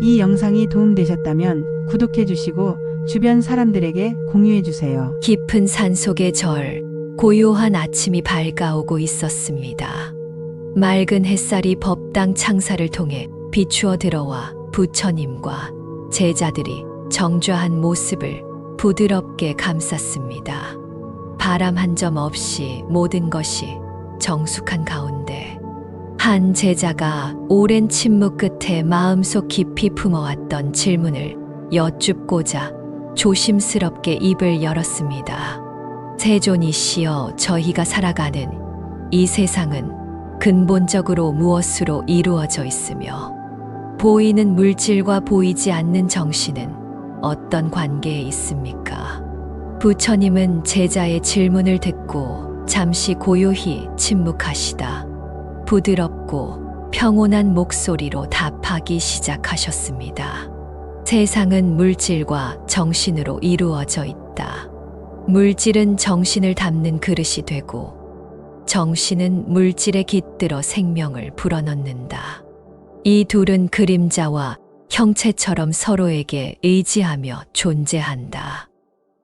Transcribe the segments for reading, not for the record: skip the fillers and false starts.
이 영상이 도움되셨다면 구독해주시고 주변 사람들에게 공유해주세요. 깊은 산속의 절, 고요한 아침이 밝아오고 있었습니다. 맑은 햇살이 법당 창사를 통해 비추어 들어와 부처님과 제자들이 정좌한 모습을 부드럽게 감쌌습니다. 바람 한 점 없이 모든 것이 정숙한 가운데 한 제자가 오랜 침묵 끝에 마음속 깊이 품어왔던 질문을 여쭙고자 조심스럽게 입을 열었습니다. 세존이시여, 저희가 살아가는 이 세상은 근본적으로 무엇으로 이루어져 있으며 보이는 물질과 보이지 않는 정신은 어떤 관계에 있습니까? 부처님은 제자의 질문을 듣고 잠시 고요히 침묵하시다 부드럽고 평온한 목소리로 답하기 시작하셨습니다. 세상은 물질과 정신으로 이루어져 있다. 물질은 정신을 담는 그릇이 되고 정신은 물질에 깃들어 생명을 불어넣는다. 이 둘은 그림자와 형체처럼 서로에게 의지하며 존재한다.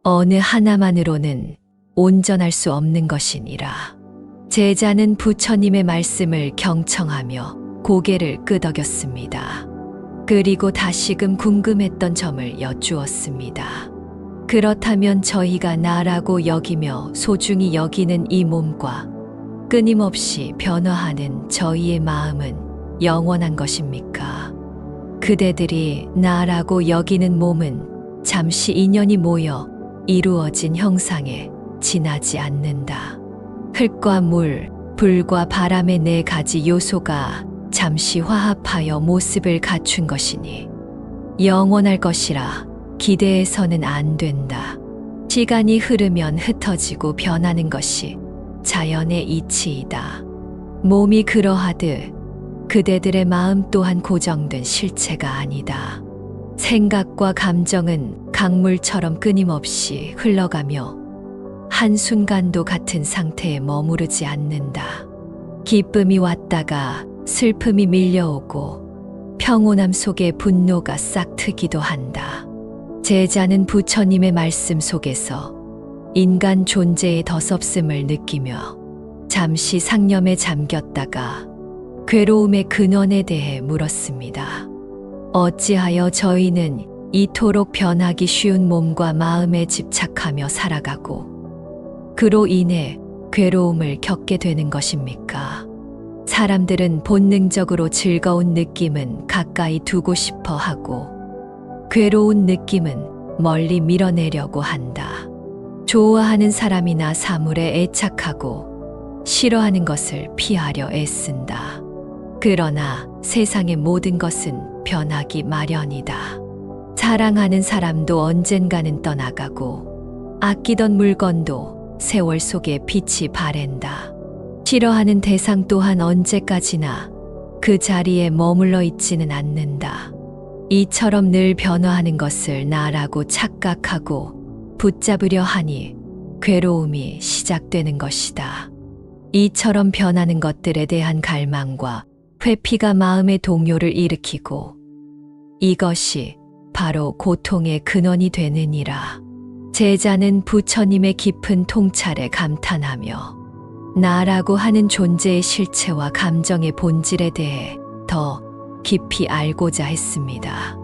어느 하나만으로는 온전할 수 없는 것이니라. 제자는 부처님의 말씀을 경청하며 고개를 끄덕였습니다. 그리고 다시금 궁금했던 점을 여쭈었습니다. 그렇다면 저희가 나라고 여기며 소중히 여기는 이 몸과 끊임없이 변화하는 저희의 마음은 영원한 것입니까? 그대들이 나라고 여기는 몸은 잠시 인연이 모여 이루어진 형상에 지나지 않는다. 흙과 물, 불과 바람의 네 가지 요소가 잠시 화합하여 모습을 갖춘 것이니 영원할 것이라 기대해서는 안 된다. 시간이 흐르면 흩어지고 변하는 것이 자연의 이치이다. 몸이 그러하듯 그대들의 마음 또한 고정된 실체가 아니다. 생각과 감정은 강물처럼 끊임없이 흘러가며 한순간도 같은 상태에 머무르지 않는다. 기쁨이 왔다가 슬픔이 밀려오고 평온함 속에 분노가 싹트기도 한다. 제자는 부처님의 말씀 속에서 인간 존재의 더섭음을 느끼며 잠시 상념에 잠겼다가 괴로움의 근원에 대해 물었습니다. 어찌하여 저희는 이토록 변하기 쉬운 몸과 마음에 집착하며 살아가고 그로 인해 괴로움을 겪게 되는 것입니까? 사람들은 본능적으로 즐거운 느낌은 가까이 두고 싶어 하고 괴로운 느낌은 멀리 밀어내려고 한다. 좋아하는 사람이나 사물에 애착하고 싫어하는 것을 피하려 애쓴다. 그러나 세상의 모든 것은 변하기 마련이다. 사랑하는 사람도 언젠가는 떠나가고 아끼던 물건도 세월 속에 빛이 바랜다. 싫어하는 대상 또한 언제까지나 그 자리에 머물러 있지는 않는다. 이처럼 늘 변화하는 것을 나라고 착각하고 붙잡으려 하니 괴로움이 시작되는 것이다. 이처럼 변하는 것들에 대한 갈망과 회피가 마음의 동요를 일으키고 이것이 바로 고통의 근원이 되느니라. 제자는 부처님의 깊은 통찰에 감탄하며 나라고 하는 존재의 실체와 감정의 본질에 대해 더 깊이 알고자 했습니다.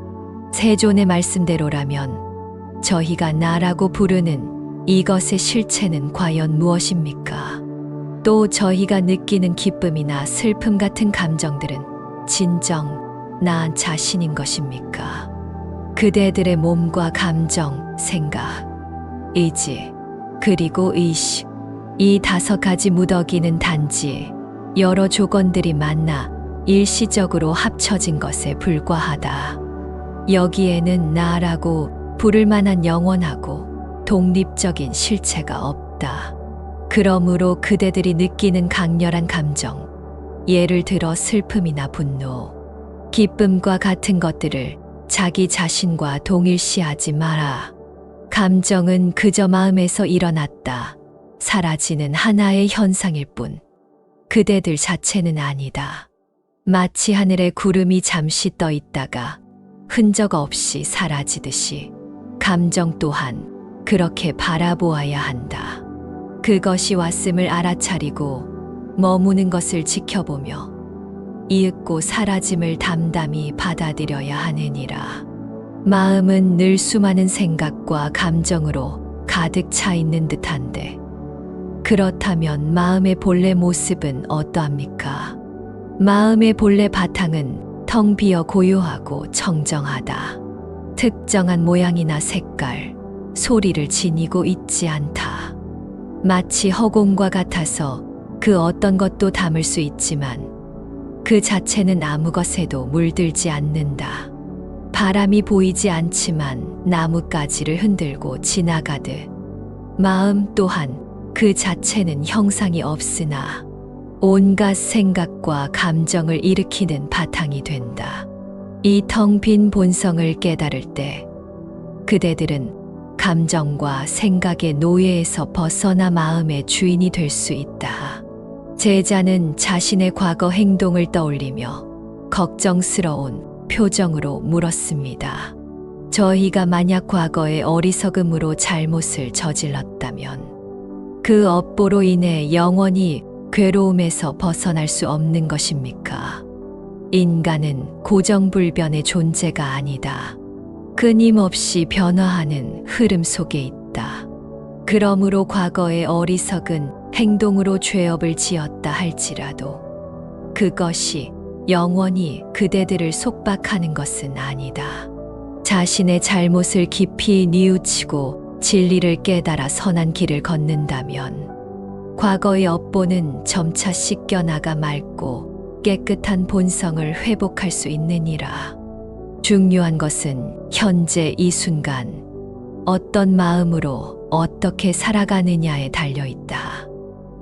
세존의 말씀대로라면 저희가 나라고 부르는 이것의 실체는 과연 무엇입니까? 또 저희가 느끼는 기쁨이나 슬픔 같은 감정들은 진정 나 자신인 것입니까? 그대들의 몸과 감정, 생각, 의지, 그리고 의식, 이 5가지 무더기는 단지 여러 조건들이 만나 일시적으로 합쳐진 것에 불과하다. 여기에는 나라고 부를 만한 영원하고 독립적인 실체가 없다. 그러므로 그대들이 느끼는 강렬한 감정, 예를 들어 슬픔이나 분노, 기쁨과 같은 것들을 자기 자신과 동일시하지 마라. 감정은 그저 마음에서 일어났다 사라지는 하나의 현상일 뿐 그대들 자체는 아니다. 마치 하늘에 구름이 잠시 떠 있다가 흔적 없이 사라지듯이 감정 또한 그렇게 바라보아야 한다. 그것이 왔음을 알아차리고 머무는 것을 지켜보며 이윽고 사라짐을 담담히 받아들여야 하느니라. 마음은 늘 수많은 생각과 감정으로 가득 차 있는 듯한데, 그렇다면 마음의 본래 모습은 어떠합니까? 마음의 본래 바탕은 텅 비어 고요하고 청정하다. 특정한 모양이나 색깔, 소리를 지니고 있지 않다. 마치 허공과 같아서 그 어떤 것도 담을 수 있지만 그 자체는 아무 것에도 물들지 않는다. 바람이 보이지 않지만 나뭇가지를 흔들고 지나가듯 마음 또한 그 자체는 형상이 없으나 온갖 생각과 감정을 일으키는 바탕이 된다. 이 텅 빈 본성을 깨달을 때 그대들은 감정과 생각의 노예에서 벗어나 마음의 주인이 될 수 있다. 제자는 자신의 과거 행동을 떠올리며 걱정스러운 표정으로 물었습니다. 저희가 만약 과거에 어리석음으로 잘못을 저질렀다면 그 업보로 인해 영원히 괴로움에서 벗어날 수 없는 것입니까? 인간은 고정불변의 존재가 아니다. 끊임없이 변화하는 흐름 속에 있다. 그러므로 과거의 어리석은 행동으로 죄업을 지었다 할지라도 그것이 영원히 그대들을 속박하는 것은 아니다. 자신의 잘못을 깊이 뉘우치고 진리를 깨달아 선한 길을 걷는다면 과거의 업보는 점차 씻겨나가 맑고 깨끗한 본성을 회복할 수 있느니라. 중요한 것은 현재 이 순간 어떤 마음으로 어떻게 살아가느냐에 달려있다.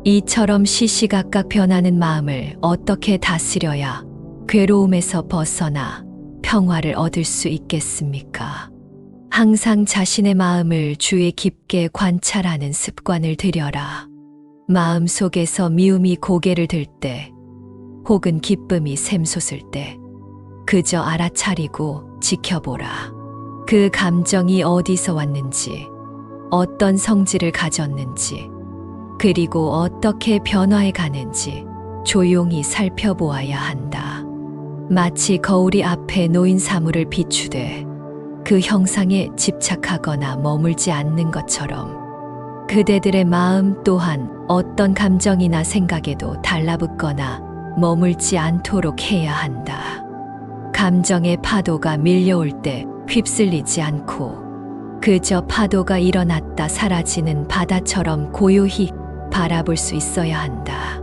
이처럼 시시각각 변하는 마음을 어떻게 다스려야 괴로움에서 벗어나 평화를 얻을 수 있겠습니까? 항상 자신의 마음을 주의 깊게 관찰하는 습관을 들여라. 마음 속에서 미움이 고개를 들 때, 혹은 기쁨이 샘솟을 때, 그저 알아차리고 지켜보라. 그 감정이 어디서 왔는지, 어떤 성질을 가졌는지, 그리고 어떻게 변화해 가는지 조용히 살펴보아야 한다. 마치 거울이 앞에 놓인 사물을 비추되 그 형상에 집착하거나 머물지 않는 것처럼 그대들의 마음 또한 어떤 감정이나 생각에도 달라붙거나 머물지 않도록 해야 한다. 감정의 파도가 밀려올 때 휩쓸리지 않고 그저 파도가 일어났다 사라지는 바다처럼 고요히 바라볼 수 있어야 한다.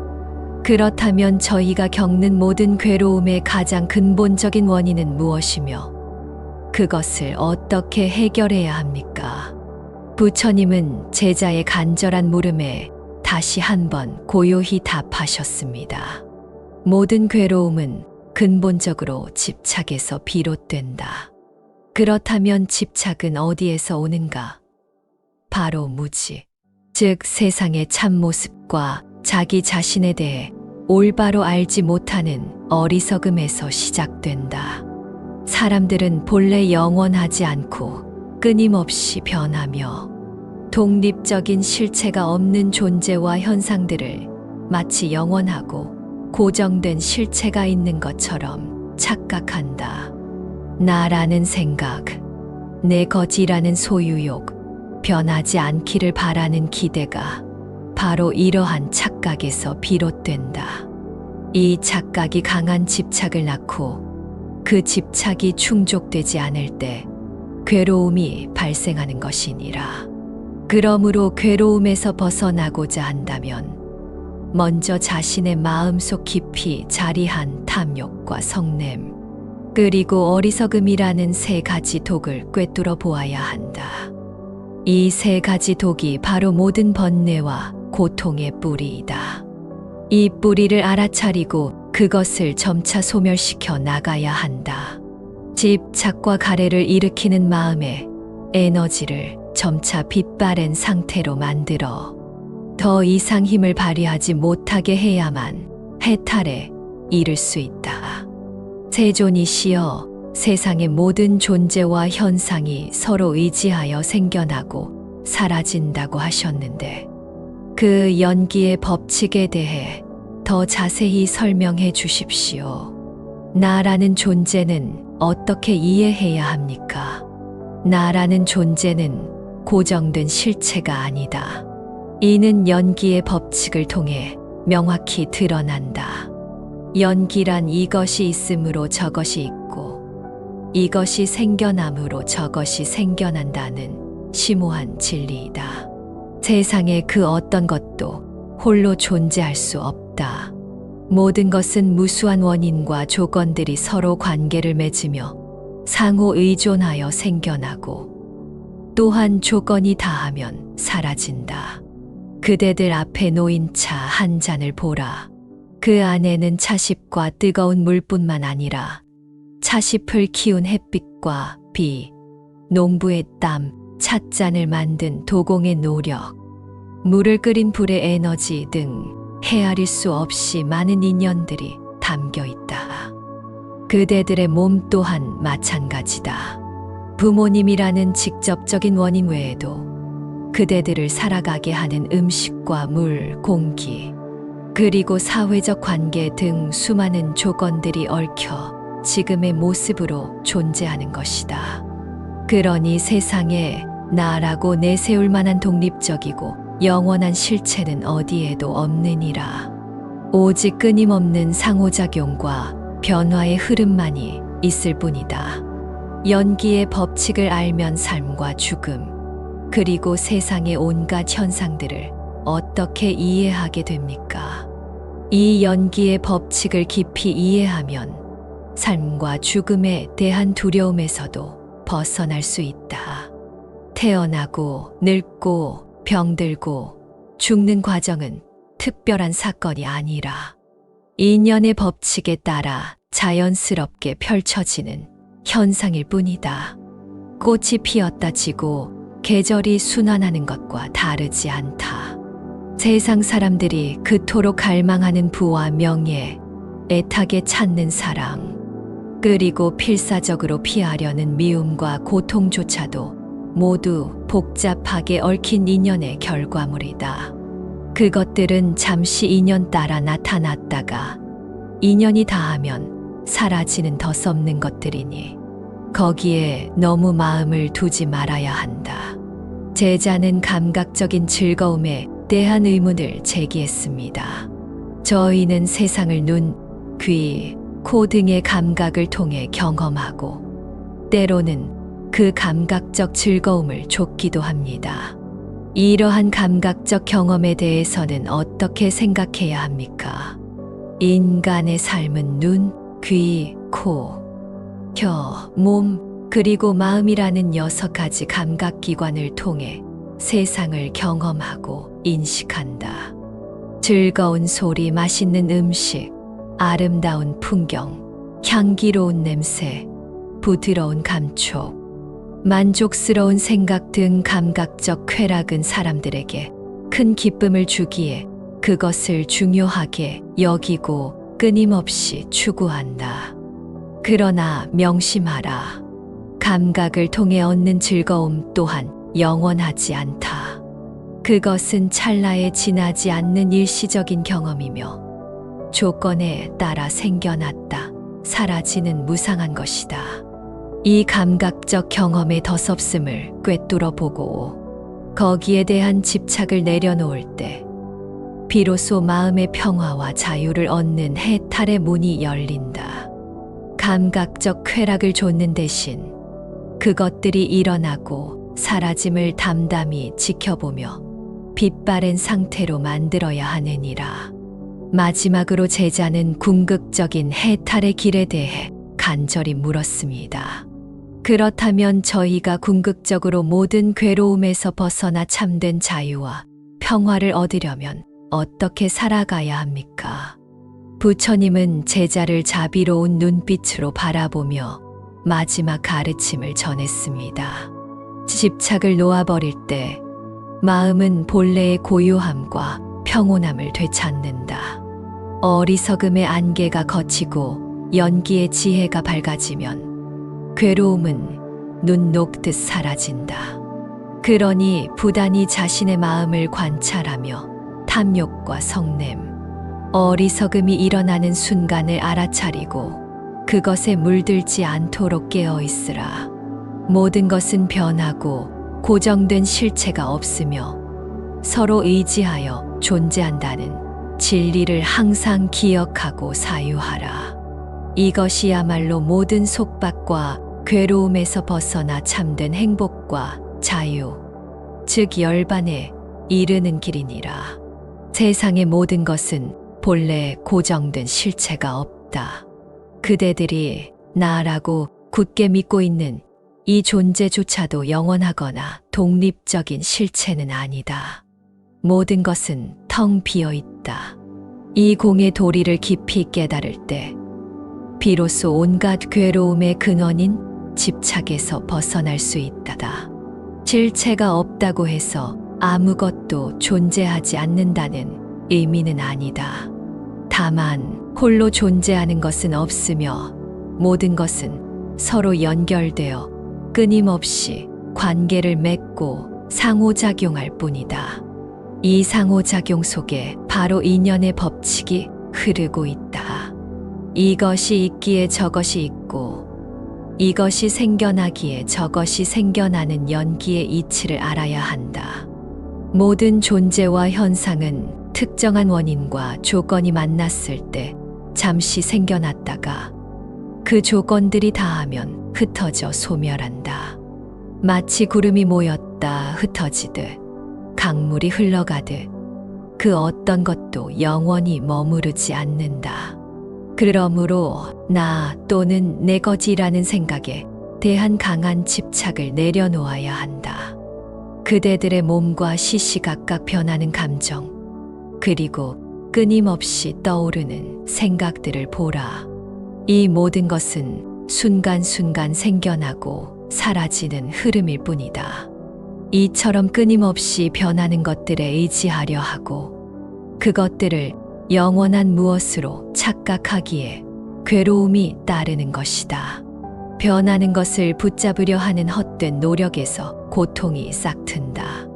그렇다면 저희가 겪는 모든 괴로움의 가장 근본적인 원인은 무엇이며 그것을 어떻게 해결해야 합니까? 부처님은 제자의 간절한 물음에 다시 한번 고요히 답하셨습니다. 모든 괴로움은 근본적으로 집착에서 비롯된다. 그렇다면 집착은 어디에서 오는가? 바로 무지, 즉 세상의 참모습과 자기 자신에 대해 올바로 알지 못하는 어리석음에서 시작된다. 사람들은 본래 영원하지 않고 끊임없이 변하며 독립적인 실체가 없는 존재와 현상들을 마치 영원하고 고정된 실체가 있는 것처럼 착각한다. 나라는 생각, 내 것이라는 소유욕, 변하지 않기를 바라는 기대가 바로 이러한 착각에서 비롯된다. 이 착각이 강한 집착을 낳고 그 집착이 충족되지 않을 때 괴로움이 발생하는 것이니라. 그러므로 괴로움에서 벗어나고자 한다면 먼저 자신의 마음속 깊이 자리한 탐욕과 성냄, 그리고 어리석음이라는 세 가지 독을 꿰뚫어 보아야 한다. 이 세 가지 독이 바로 모든 번뇌와 고통의 뿌리이다. 이 뿌리를 알아차리고 그것을 점차 소멸시켜 나가야 한다. 집착과 가래를 일으키는 마음의 에너지를 점차 빛바랜 상태로 만들어 더 이상 힘을 발휘하지 못하게 해야만 해탈에 이를 수 있다. 세존이시여, 세상의 모든 존재와 현상이 서로 의지하여 생겨나고 사라진다고 하셨는데 그 연기의 법칙에 대해 더 자세히 설명해 주십시오. 나라는 존재는 어떻게 이해해야 합니까? 나라는 존재는 고정된 실체가 아니다. 이는 연기의 법칙을 통해 명확히 드러난다. 연기란 이것이 있으므로 저것이 있고 이것이 생겨남으로 저것이 생겨난다는 심오한 진리이다. 세상에 그 어떤 것도 홀로 존재할 수 없다. 모든 것은 무수한 원인과 조건들이 서로 관계를 맺으며 상호 의존하여 생겨나고 또한 조건이 다하면 사라진다. 그대들 앞에 놓인 차 한 잔을 보라. 그 안에는 차십과 뜨거운 물뿐만 아니라 차십을 키운 햇빛과 비, 농부의 땀, 찻잔을 만든 도공의 노력, 물을 끓인 불의 에너지 등 헤아릴 수 없이 많은 인연들이 담겨 있다. 그대들의 몸 또한 마찬가지다. 부모님이라는 직접적인 원인 외에도 그대들을 살아가게 하는 음식과 물, 공기, 그리고 사회적 관계 등 수많은 조건들이 얽혀 지금의 모습으로 존재하는 것이다. 그러니 세상에 나라고 내세울 만한 독립적이고 영원한 실체는 어디에도 없느니라. 오직 끊임없는 상호작용과 변화의 흐름만이 있을 뿐이다. 연기의 법칙을 알면 삶과 죽음, 그리고 세상의 온갖 현상들을 어떻게 이해하게 됩니까? 이 연기의 법칙을 깊이 이해하면 삶과 죽음에 대한 두려움에서도 벗어날 수 있다. 태어나고 늙고 병들고 죽는 과정은 특별한 사건이 아니라 인연의 법칙에 따라 자연스럽게 펼쳐지는 현상일 뿐이다. 꽃이 피었다 지고 계절이 순환하는 것과 다르지 않다. 세상 사람들이 그토록 갈망하는 부와 명예, 애타게 찾는 사랑, 그리고 필사적으로 피하려는 미움과 고통조차도 모두 복잡하게 얽힌 인연의 결과물이다. 그것들은 잠시 인연 따라 나타났다가 인연이 다하면 사라지는 덧없는 것들이니 거기에 너무 마음을 두지 말아야 한다. 제자는 감각적인 즐거움에 대한 의문을 제기했습니다. 저희는 세상을 눈, 귀, 코 등의 감각을 통해 경험하고 때로는 그 감각적 즐거움을 좇기도 합니다. 이러한 감각적 경험에 대해서는 어떻게 생각해야 합니까? 인간의 삶은 눈, 귀, 코, 혀, 몸, 그리고 마음이라는 6가지 감각기관을 통해 세상을 경험하고 인식한다. 즐거운 소리, 맛있는 음식, 아름다운 풍경, 향기로운 냄새, 부드러운 감촉, 만족스러운 생각 등 감각적 쾌락은 사람들에게 큰 기쁨을 주기에 그것을 중요하게 여기고 끊임없이 추구한다. 그러나 명심하라. 감각을 통해 얻는 즐거움 또한 영원하지 않다. 그것은 찰나에 지나지 않는 일시적인 경험이며 조건에 따라 생겨났다 사라지는 무상한 것이다. 이 감각적 경험의 덧없음을 꿰뚫어 보고 거기에 대한 집착을 내려놓을 때 비로소 마음의 평화와 자유를 얻는 해탈의 문이 열린다. 감각적 쾌락을 좇는 대신 그것들이 일어나고 사라짐을 담담히 지켜보며 빛바랜 상태로 만들어야 하느니라. 마지막으로 제자는 궁극적인 해탈의 길에 대해 간절히 물었습니다. 그렇다면 저희가 궁극적으로 모든 괴로움에서 벗어나 참된 자유와 평화를 얻으려면 어떻게 살아가야 합니까? 부처님은 제자를 자비로운 눈빛으로 바라보며 마지막 가르침을 전했습니다. 집착을 놓아버릴 때 마음은 본래의 고요함과 평온함을 되찾는다. 어리석음의 안개가 걷히고 연기의 지혜가 밝아지면 괴로움은 눈 녹듯 사라진다. 그러니 부단히 자신의 마음을 관찰하며 탐욕과 성냄, 어리석음이 일어나는 순간을 알아차리고 그것에 물들지 않도록 깨어 있으라. 모든 것은 변하고 고정된 실체가 없으며 서로 의지하여 존재한다는 진리를 항상 기억하고 사유하라. 이것이야말로 모든 속박과 괴로움에서 벗어나 참된 행복과 자유, 즉 열반에 이르는 길이니라. 세상의 모든 것은 본래 고정된 실체가 없다. 그대들이 나라고 굳게 믿고 있는 이 존재조차도 영원하거나 독립적인 실체는 아니다. 모든 것은 텅 비어 있다. 이 공의 도리를 깊이 깨달을 때 비로소 온갖 괴로움의 근원인 집착에서 벗어날 수 있다다. 실체가 없다고 해서 아무것도 존재하지 않는다는 의미는 아니다. 다만 홀로 존재하는 것은 없으며 모든 것은 서로 연결되어 끊임없이 관계를 맺고 상호작용할 뿐이다. 이 상호작용 속에 바로 인연의 법칙이 흐르고 있다. 이것이 있기에 저것이 있고 이것이 생겨나기에 저것이 생겨나는 연기의 이치를 알아야 한다. 모든 존재와 현상은 특정한 원인과 조건이 만났을 때 잠시 생겨났다가 그 조건들이 닿으면 흩어져 소멸한다. 마치 구름이 모였다 흩어지듯 강물이 흘러가듯 그 어떤 것도 영원히 머무르지 않는다. 그러므로 나 또는 내 것이라는 생각에 대한 강한 집착을 내려놓아야 한다. 그대들의 몸과 시시각각 변하는 감정, 그리고 끊임없이 떠오르는 생각들을 보라. 이 모든 것은 순간순간 생겨나고 사라지는 흐름일 뿐이다. 이처럼 끊임없이 변하는 것들에 의지하려 하고 그것들을 영원한 무엇으로 착각하기에 괴로움이 따르는 것이다. 변하는 것을 붙잡으려 하는 헛된 노력에서 고통이 싹튼다.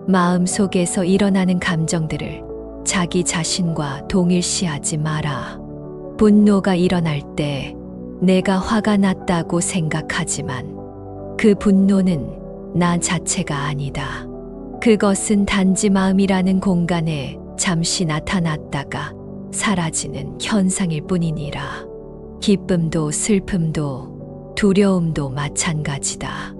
마음 속에서 일어나는 감정들을 자기 자신과 동일시하지 마라. 분노가 일어날 때 내가 화가 났다고 생각하지만 그 분노는 나 자체가 아니다. 그것은 단지 마음이라는 공간에 잠시 나타났다가 사라지는 현상일 뿐이니라. 기쁨도 슬픔도 두려움도 마찬가지다.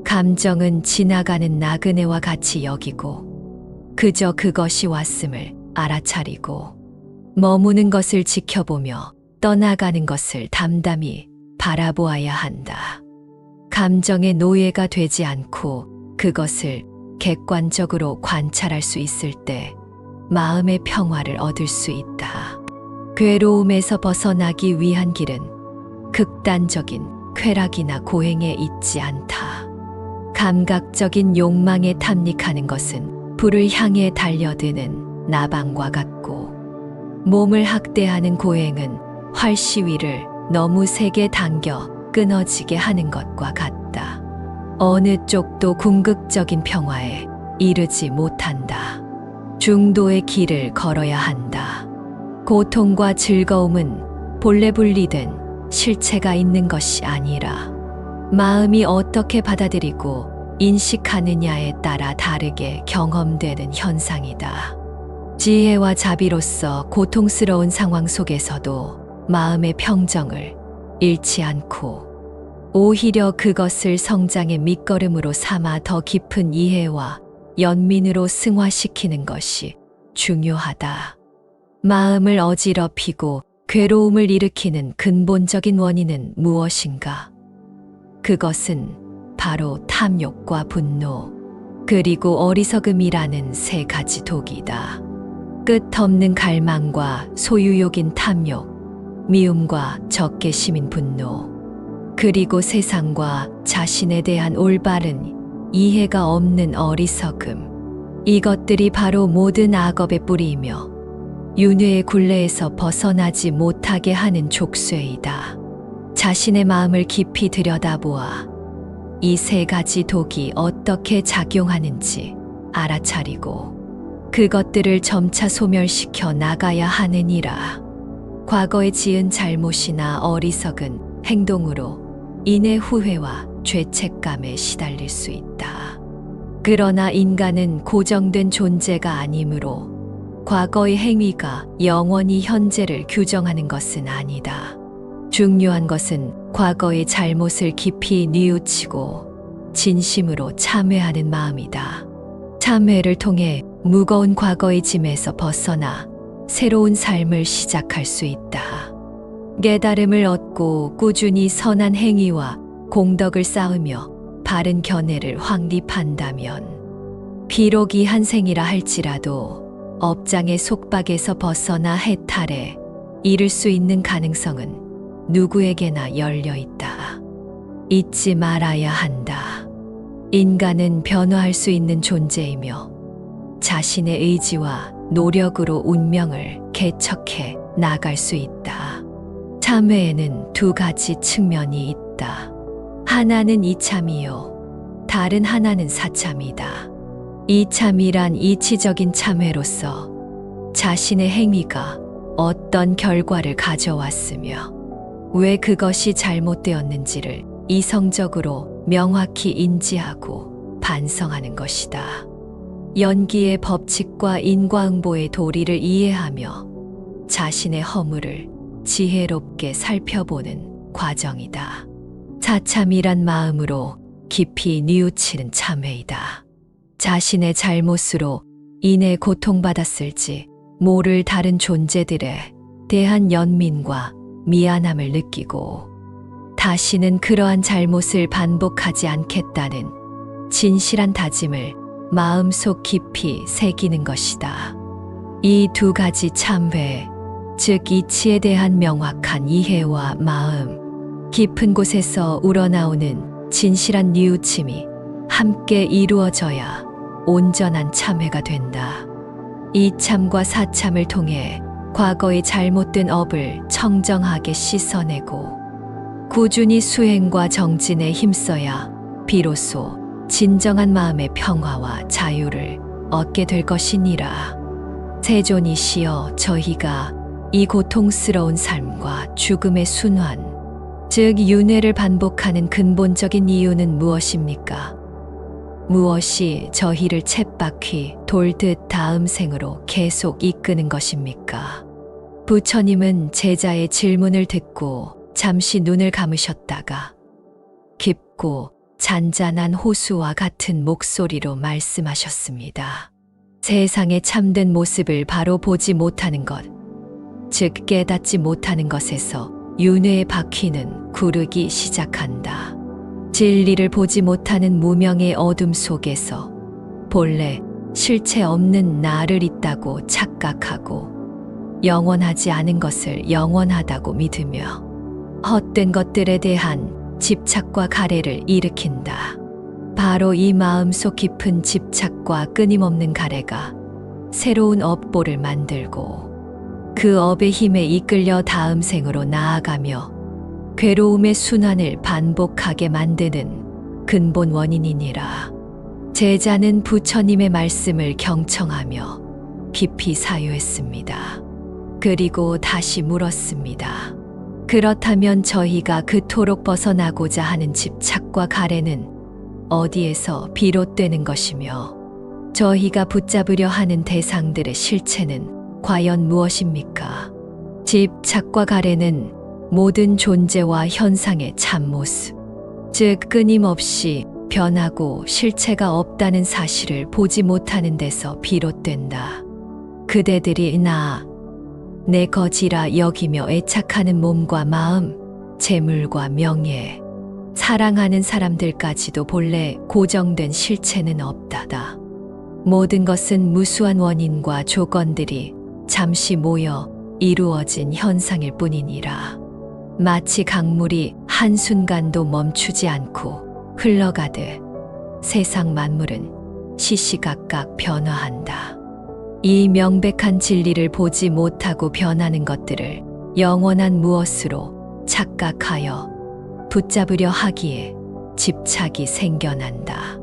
감정은 지나가는 나그네와 같이 여기고 그저 그것이 왔음을 알아차리고 머무는 것을 지켜보며 떠나가는 것을 담담히 바라보아야 한다. 감정의 노예가 되지 않고 그것을 객관적으로 관찰할 수 있을 때 마음의 평화를 얻을 수 있다. 괴로움에서 벗어나기 위한 길은 극단적인 쾌락이나 고행에 있지 않다. 감각적인 욕망에 탐닉하는 것은 불을 향해 달려드는 나방과 같고 몸을 학대하는 고행은 활시위를 너무 세게 당겨 끊어지게 하는 것과 같다. 어느 쪽도 궁극적인 평화에 이르지 못한다. 중도의 길을 걸어야 한다. 고통과 즐거움은 본래 분리된 실체가 있는 것이 아니라 마음이 어떻게 받아들이고 인식하느냐에 따라 다르게 경험되는 현상이다. 지혜와 자비로서 고통스러운 상황 속에서도 마음의 평정을 잃지 않고 오히려 그것을 성장의 밑거름으로 삼아 더 깊은 이해와 연민으로 승화시키는 것이 중요하다. 마음을 어지럽히고 괴로움을 일으키는 근본적인 원인은 무엇인가? 그것은 바로 탐욕과 분노, 그리고 어리석음이라는 세 가지 독이다. 끝없는 갈망과 소유욕인 탐욕, 미움과 적개심인 분노, 그리고 세상과 자신에 대한 올바른 이해가 없는 어리석음. 이것들이 바로 모든 악업의 뿌리이며 윤회의 굴레에서 벗어나지 못하게 하는 족쇄이다. 자신의 마음을 깊이 들여다보아 이 세 가지 독이 어떻게 작용하는지 알아차리고 그것들을 점차 소멸시켜 나가야 하느니라. 과거에 지은 잘못이나 어리석은 행동으로 인해 후회와 죄책감에 시달릴 수 있다. 그러나 인간은 고정된 존재가 아니므로 과거의 행위가 영원히 현재를 규정하는 것은 아니다. 중요한 것은 과거의 잘못을 깊이 뉘우치고 진심으로 참회하는 마음이다. 참회를 통해 무거운 과거의 짐에서 벗어나 새로운 삶을 시작할 수 있다. 깨달음을 얻고 꾸준히 선한 행위와 공덕을 쌓으며 바른 견해를 확립한다면 비록 이 한 생이라 할지라도 업장의 속박에서 벗어나 해탈에 이를 수 있는 가능성은 누구에게나 열려 있다. 잊지 말아야 한다. 인간은 변화할 수 있는 존재이며 자신의 의지와 노력으로 운명을 개척해 나갈 수 있다. 참회에는 두 가지 측면이 있다. 하나는 이참이요, 다른 하나는 사참이다. 이참이란 이치적인 참회로서 자신의 행위가 어떤 결과를 가져왔으며 왜 그것이 잘못되었는지를 이성적으로 명확히 인지하고 반성하는 것이다. 연기의 법칙과 인과응보의 도리를 이해하며 자신의 허물을 지혜롭게 살펴보는 과정이다. 사참이란 마음으로 깊이 뉘우치는 참회이다. 자신의 잘못으로 인해 고통받았을지 모를 다른 존재들에 대한 연민과 미안함을 느끼고 다시는 그러한 잘못을 반복하지 않겠다는 진실한 다짐을 마음속 깊이 새기는 것이다. 이 두 가지 참회, 즉 이치에 대한 명확한 이해와 마음, 깊은 곳에서 우러나오는 진실한 뉘우침이 함께 이루어져야 온전한 참회가 된다. 이참과 사참을 통해 과거의 잘못된 업을 청정하게 씻어내고 꾸준히 수행과 정진에 힘써야 비로소 진정한 마음의 평화와 자유를 얻게 될 것이니라. 세존이시여, 저희가 이 고통스러운 삶과 죽음의 순환, 즉 윤회를 반복하는 근본적인 이유는 무엇입니까? 무엇이 저희를 쳇바퀴 돌듯 다음 생으로 계속 이끄는 것입니까? 부처님은 제자의 질문을 듣고 잠시 눈을 감으셨다가 깊고 잔잔한 호수와 같은 목소리로 말씀하셨습니다. 세상의 참된 모습을 바로 보지 못하는 것, 즉 깨닫지 못하는 것에서 윤회의 바퀴는 구르기 시작한다. 진리를 보지 못하는 무명의 어둠 속에서 본래 실체 없는 나를 있다고 착각하고 영원하지 않은 것을 영원하다고 믿으며 헛된 것들에 대한 집착과 가래를 일으킨다. 바로 이 마음속 깊은 집착과 끊임없는 가래가 새로운 업보를 만들고 그 업의 힘에 이끌려 다음 생으로 나아가며 괴로움의 순환을 반복하게 만드는 근본 원인이니라. 제자는 부처님의 말씀을 경청하며 깊이 사유했습니다. 그리고 다시 물었습니다. 그렇다면 저희가 그토록 벗어나고자 하는 집착과 가래는 어디에서 비롯되는 것이며 저희가 붙잡으려 하는 대상들의 실체는 과연 무엇입니까? 집착과 가래는 모든 존재와 현상의 참모습, 즉 끊임없이 변하고 실체가 없다는 사실을 보지 못하는 데서 비롯된다. 그대들이 내 것이라 여기며 애착하는 몸과 마음, 재물과 명예, 사랑하는 사람들까지도 본래 고정된 실체는 없다다. 모든 것은 무수한 원인과 조건들이 잠시 모여 이루어진 현상일 뿐이니라. 마치 강물이 한순간도 멈추지 않고 흘러가듯 세상 만물은 시시각각 변화한다. 이 명백한 진리를 보지 못하고 변하는 것들을 영원한 무엇으로 착각하여 붙잡으려 하기에 집착이 생겨난다.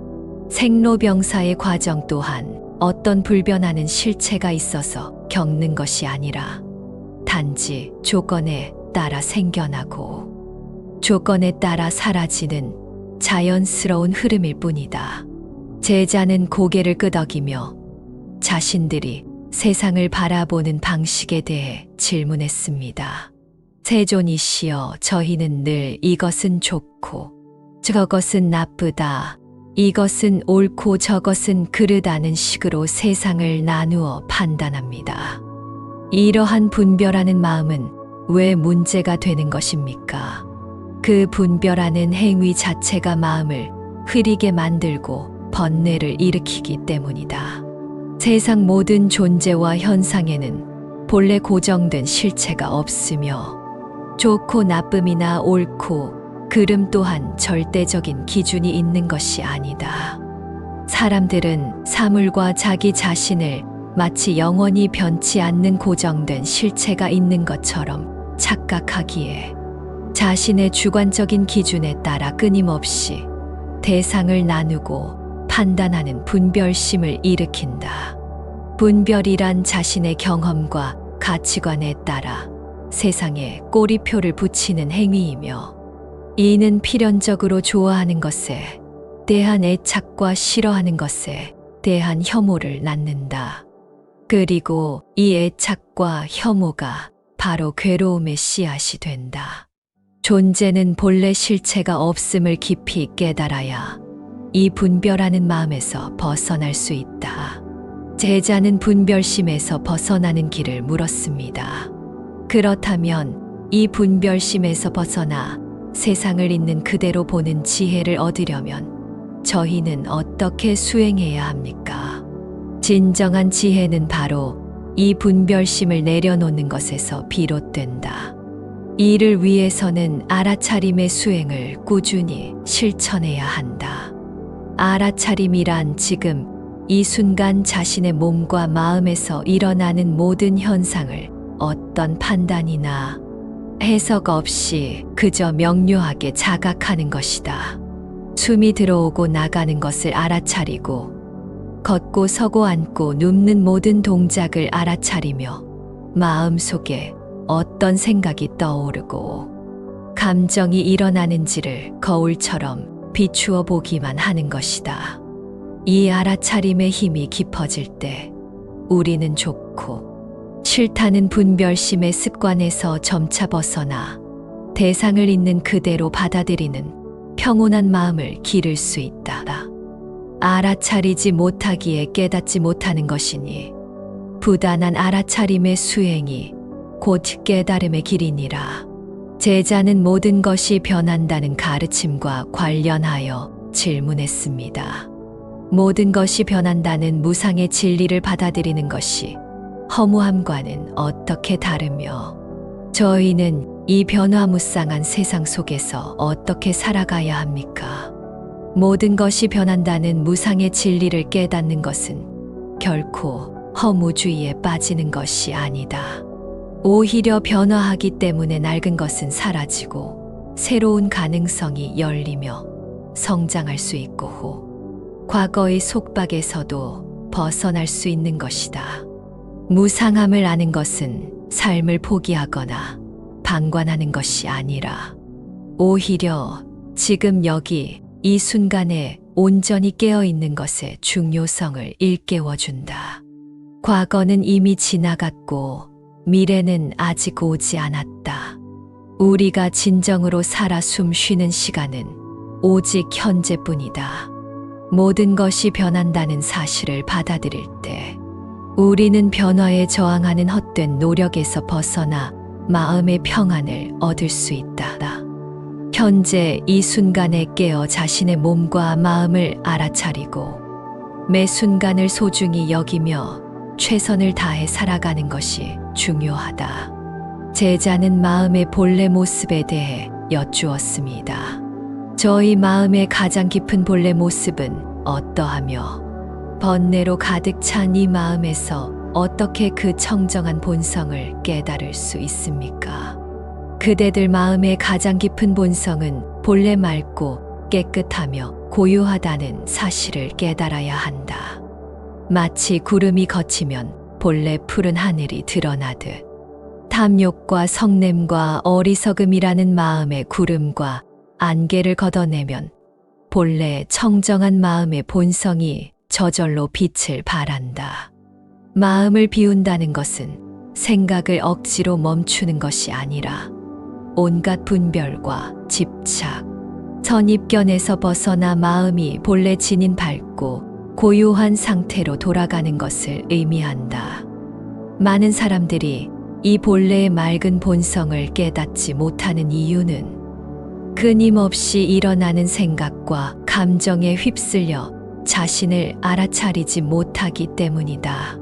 생로병사의 과정 또한 어떤 불변하는 실체가 있어서 겪는 것이 아니라 단지 조건에 따라 생겨나고 조건에 따라 사라지는 자연스러운 흐름일 뿐이다. 제자는 고개를 끄덕이며 자신들이 세상을 바라보는 방식에 대해 질문했습니다. 세존이시여, 저희는 늘 이것은 좋고 저것은 나쁘다, 이것은 옳고 저것은 그르다는 식으로 세상을 나누어 판단합니다. 이러한 분별하는 마음은 왜 문제가 되는 것입니까? 그 분별하는 행위 자체가 마음을 흐리게 만들고 번뇌를 일으키기 때문이다. 세상 모든 존재와 현상에는 본래 고정된 실체가 없으며 좋고 나쁨이나 옳고 그름 또한 절대적인 기준이 있는 것이 아니다. 사람들은 사물과 자기 자신을 마치 영원히 변치 않는 고정된 실체가 있는 것처럼 착각하기에 자신의 주관적인 기준에 따라 끊임없이 대상을 나누고 판단하는 분별심을 일으킨다. 분별이란 자신의 경험과 가치관에 따라 세상에 꼬리표를 붙이는 행위이며 이는 필연적으로 좋아하는 것에 대한 애착과 싫어하는 것에 대한 혐오를 낳는다. 그리고 이 애착과 혐오가 바로 괴로움의 씨앗이 된다. 존재는 본래 실체가 없음을 깊이 깨달아야 이 분별하는 마음에서 벗어날 수 있다. 제자는 분별심에서 벗어나는 길을 물었습니다. 그렇다면 이 분별심에서 벗어나 세상을 있는 그대로 보는 지혜를 얻으려면 저희는 어떻게 수행해야 합니까? 진정한 지혜는 바로 이 분별심을 내려놓는 것에서 비롯된다. 이를 위해서는 알아차림의 수행을 꾸준히 실천해야 한다. 알아차림이란 지금 이 순간 자신의 몸과 마음에서 일어나는 모든 현상을 어떤 판단이나 해석 없이 그저 명료하게 자각하는 것이다. 숨이 들어오고 나가는 것을 알아차리고 걷고 서고 앉고 눕는 모든 동작을 알아차리며 마음속에 어떤 생각이 떠오르고 감정이 일어나는지를 거울처럼 비추어 보기만 하는 것이다. 이 알아차림의 힘이 깊어질 때 우리는 좋고 싫다는 분별심의 습관에서 점차 벗어나 대상을 있는 그대로 받아들이는 평온한 마음을 기를 수 있다. 알아차리지 못하기에 깨닫지 못하는 것이니 부단한 알아차림의 수행이 곧 깨달음의 길이니라. 제자는 모든 것이 변한다는 가르침과 관련하여 질문했습니다. 모든 것이 변한다는 무상의 진리를 받아들이는 것이 허무함과는 어떻게 다르며 저희는 이 변화무쌍한 세상 속에서 어떻게 살아가야 합니까? 모든 것이 변한다는 무상의 진리를 깨닫는 것은 결코 허무주의에 빠지는 것이 아니다. 오히려 변화하기 때문에 낡은 것은 사라지고 새로운 가능성이 열리며 성장할 수 있고 과거의 속박에서도 벗어날 수 있는 것이다. 무상함을 아는 것은 삶을 포기하거나 방관하는 것이 아니라 오히려 지금 여기 이 순간에 온전히 깨어 있는 것의 중요성을 일깨워준다. 과거는 이미 지나갔고 미래는 아직 오지 않았다. 우리가 진정으로 살아 숨 쉬는 시간은 오직 현재뿐이다. 모든 것이 변한다는 사실을 받아들일 때 우리는 변화에 저항하는 헛된 노력에서 벗어나 마음의 평안을 얻을 수 있다. 현재 이 순간에 깨어 자신의 몸과 마음을 알아차리고 매 순간을 소중히 여기며 최선을 다해 살아가는 것이 중요하다. 제자는 마음의 본래 모습에 대해 여쭈었습니다. 저희 마음의 가장 깊은 본래 모습은 어떠하며 번뇌로 가득 찬 이 마음에서 어떻게 그 청정한 본성을 깨달을 수 있습니까? 그대들 마음의 가장 깊은 본성은 본래 맑고 깨끗하며 고요하다는 사실을 깨달아야 한다. 마치 구름이 걷히면 본래 푸른 하늘이 드러나듯 탐욕과 성냄과 어리석음이라는 마음의 구름과 안개를 걷어내면 본래 청정한 마음의 본성이 저절로 빛을 발한다. 마음을 비운다는 것은 생각을 억지로 멈추는 것이 아니라 온갖 분별과 집착, 선입견에서 벗어나 마음이 본래 지닌 밝고 고요한 상태로 돌아가는 것을 의미한다. 많은 사람들이 이 본래의 맑은 본성을 깨닫지 못하는 이유는 끊임없이 일어나는 생각과 감정에 휩쓸려 자신을 알아차리지 못하기 때문이다.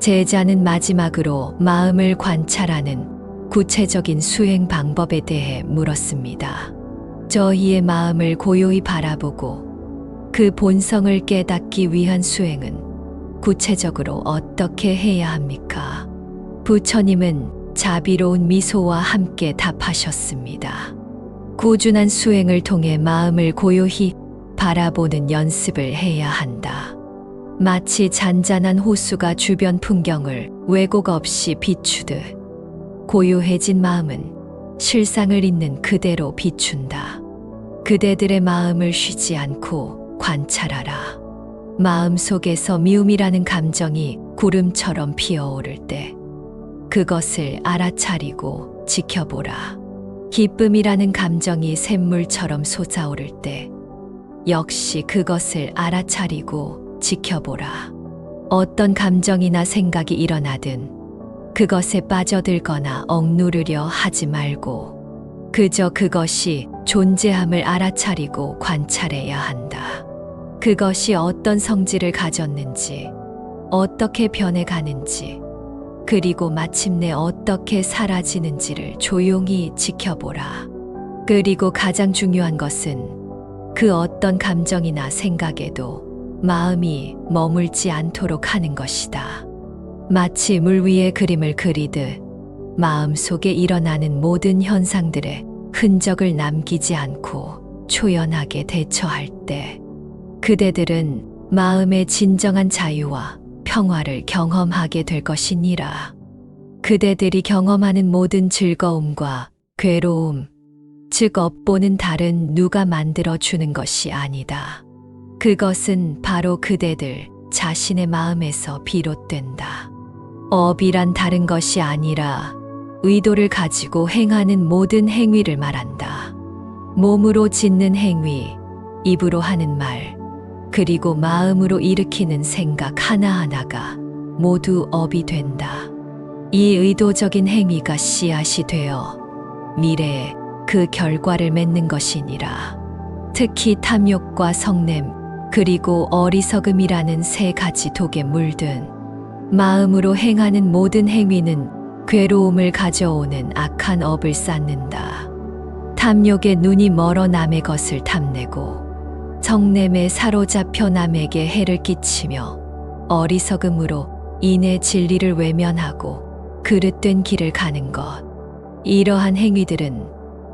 제자는 마지막으로 마음을 관찰하는 구체적인 수행 방법에 대해 물었습니다. 저희의 마음을 고요히 바라보고 그 본성을 깨닫기 위한 수행은 구체적으로 어떻게 해야 합니까? 부처님은 자비로운 미소와 함께 답하셨습니다. 꾸준한 수행을 통해 마음을 고요히 바라보는 연습을 해야 한다. 마치 잔잔한 호수가 주변 풍경을 왜곡 없이 비추듯 고요해진 마음은 실상을 있는 그대로 비춘다. 그대들의 마음을 쉬지 않고 관찰하라. 마음 속에서 미움이라는 감정이 구름처럼 피어오를 때 그것을 알아차리고 지켜보라. 기쁨이라는 감정이 샘물처럼 솟아오를 때 역시 그것을 알아차리고 지켜보라. 어떤 감정이나 생각이 일어나든 그것에 빠져들거나 억누르려 하지 말고 그저 그것이 존재함을 알아차리고 관찰해야 한다. 그것이 어떤 성질을 가졌는지, 어떻게 변해가는지, 그리고 마침내 어떻게 사라지는지를 조용히 지켜보라. 그리고 가장 중요한 것은 그 어떤 감정이나 생각에도 마음이 머물지 않도록 하는 것이다. 마치 물 위에 그림을 그리듯 마음 속에 일어나는 모든 현상들의 흔적을 남기지 않고 초연하게 대처할 때 그대들은 마음의 진정한 자유와 평화를 경험하게 될 것이니라. 그대들이 경험하는 모든 즐거움과 괴로움, 즉 업보는 다른 누가 만들어주는 것이 아니다. 그것은 바로 그대들 자신의 마음에서 비롯된다. 업이란 다른 것이 아니라 의도를 가지고 행하는 모든 행위를 말한다. 몸으로 짓는 행위, 입으로 하는 말, 그리고 마음으로 일으키는 생각 하나하나가 모두 업이 된다. 이 의도적인 행위가 씨앗이 되어 미래에 그 결과를 맺는 것이니라. 특히 탐욕과 성냄, 그리고 어리석음이라는 세 가지 독에 물든 마음으로 행하는 모든 행위는 괴로움을 가져오는 악한 업을 쌓는다. 탐욕에 눈이 멀어 남의 것을 탐내고 성냄에 사로잡혀 남에게 해를 끼치며 어리석음으로 인의 진리를 외면하고 그릇된 길을 가는 것. 이러한 행위들은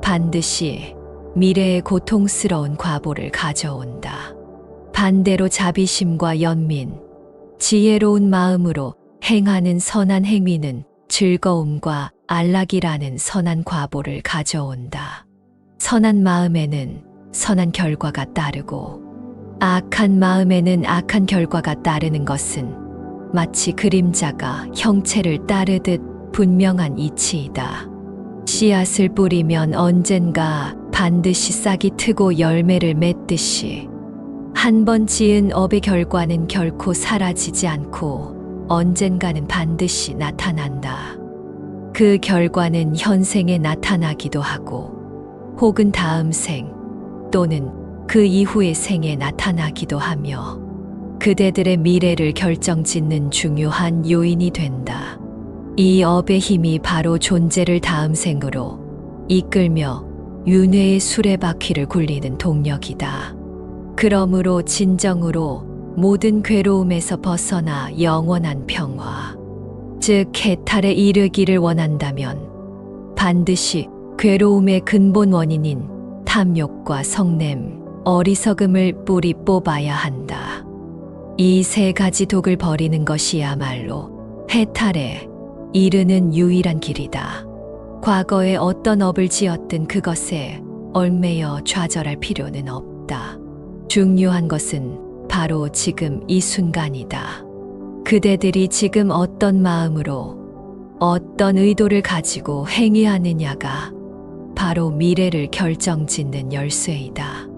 반드시 미래의 고통스러운 과보를 가져온다. 반대로 자비심과 연민, 지혜로운 마음으로 행하는 선한 행위는 즐거움과 안락이라는 선한 과보를 가져온다. 선한 마음에는 선한 결과가 따르고 악한 마음에는 악한 결과가 따르는 것은 마치 그림자가 형체를 따르듯 분명한 이치이다. 씨앗을 뿌리면 언젠가 반드시 싹이 트고 열매를 맺듯이 한 번 지은 업의 결과는 결코 사라지지 않고 언젠가는 반드시 나타난다. 그 결과는 현생에 나타나기도 하고 혹은 다음 생 또는 그 이후의 생에 나타나기도 하며 그대들의 미래를 결정짓는 중요한 요인이 된다. 이 업의 힘이 바로 존재를 다음 생으로 이끌며 윤회의 수레바퀴를 굴리는 동력이다. 그러므로 진정으로 모든 괴로움에서 벗어나 영원한 평화, 즉 해탈에 이르기를 원한다면 반드시 괴로움의 근본 원인인 탐욕과 성냄, 어리석음을 뿌리 뽑아야 한다. 이 세 가지 독을 버리는 것이야말로 해탈에 이르는 유일한 길이다. 과거에 어떤 업을 지었든 그것에 얽매여 좌절할 필요는 없다. 중요한 것은 바로 지금 이 순간이다. 그대들이 지금 어떤 마음으로 어떤 의도를 가지고 행위하느냐가 바로 미래를 결정짓는 열쇠이다.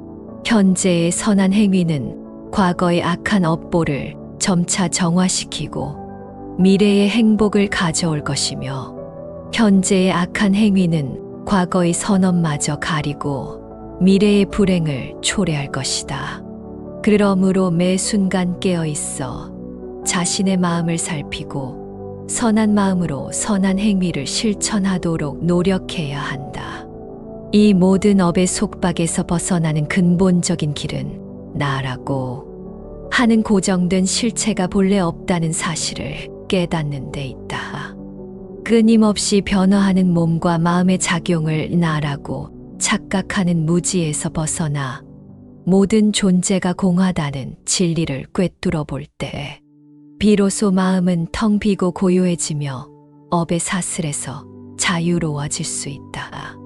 현재의 선한 행위는 과거의 악한 업보를 점차 정화시키고 미래의 행복을 가져올 것이며, 현재의 악한 행위는 과거의 선업마저 가리고 미래의 불행을 초래할 것이다. 그러므로 매 순간 깨어 있어 자신의 마음을 살피고 선한 마음으로 선한 행위를 실천하도록 노력해야 한다. 이 모든 업의 속박에서 벗어나는 근본적인 길은 나라고 하는 고정된 실체가 본래 없다는 사실을 깨닫는 데 있다. 끊임없이 변화하는 몸과 마음의 작용을 나라고 착각하는 무지에서 벗어나 모든 존재가 공하다는 진리를 꿰뚫어 볼 때 비로소 마음은 텅 비고 고요해지며 업의 사슬에서 자유로워질 수 있다.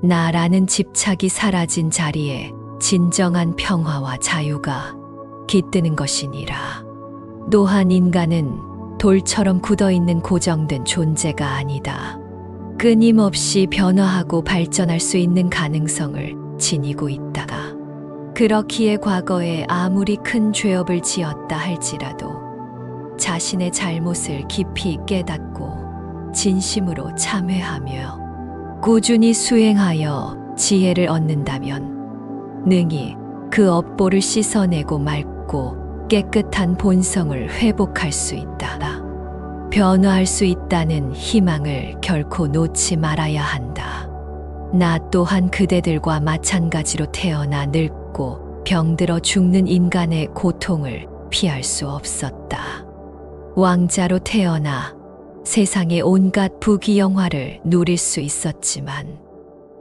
나라는 집착이 사라진 자리에 진정한 평화와 자유가 깃드는 것이니라. 또한 인간은 돌처럼 굳어있는 고정된 존재가 아니다. 끊임없이 변화하고 발전할 수 있는 가능성을 지니고 있다. 그렇기에 과거에 아무리 큰 죄업을 지었다 할지라도 자신의 잘못을 깊이 깨닫고 진심으로 참회하며 꾸준히 수행하여 지혜를 얻는다면 능히 그 업보를 씻어내고 맑고 깨끗한 본성을 회복할 수 있다. 변화할 수 있다는 희망을 결코 놓지 말아야 한다. 나 또한 그대들과 마찬가지로 태어나 늙고 병들어 죽는 인간의 고통을 피할 수 없었다. 왕자로 태어나 세상의 온갖 부귀영화를 누릴 수 있었지만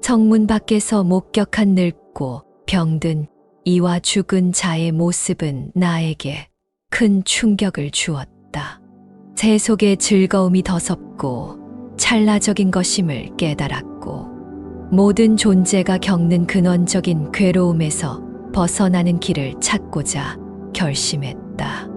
성문 밖에서 목격한 늙고 병든 이와 죽은 자의 모습은 나에게 큰 충격을 주었다. 세속의 즐거움이 더섭고 찰나적인 것임을 깨달았고 모든 존재가 겪는 근원적인 괴로움에서 벗어나는 길을 찾고자 결심했다.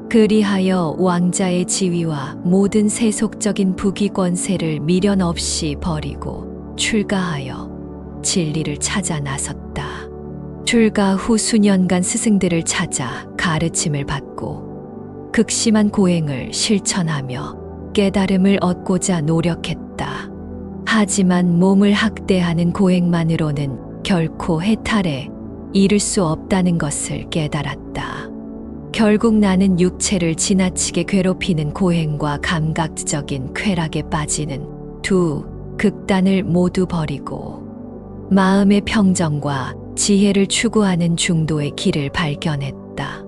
그리하여 왕자의 지위와 모든 세속적인 부귀 권세를 미련 없이 버리고 출가하여 진리를 찾아 나섰다. 출가 후 수년간 스승들을 찾아 가르침을 받고 극심한 고행을 실천하며 깨달음을 얻고자 노력했다. 하지만 몸을 학대하는 고행만으로는 결코 해탈에 이를 수 없다는 것을 깨달았다. 결국 나는 육체를 지나치게 괴롭히는 고행과 감각적인 쾌락에 빠지는 두 극단을 모두 버리고 마음의 평정과 지혜를 추구하는 중도의 길을 발견했다.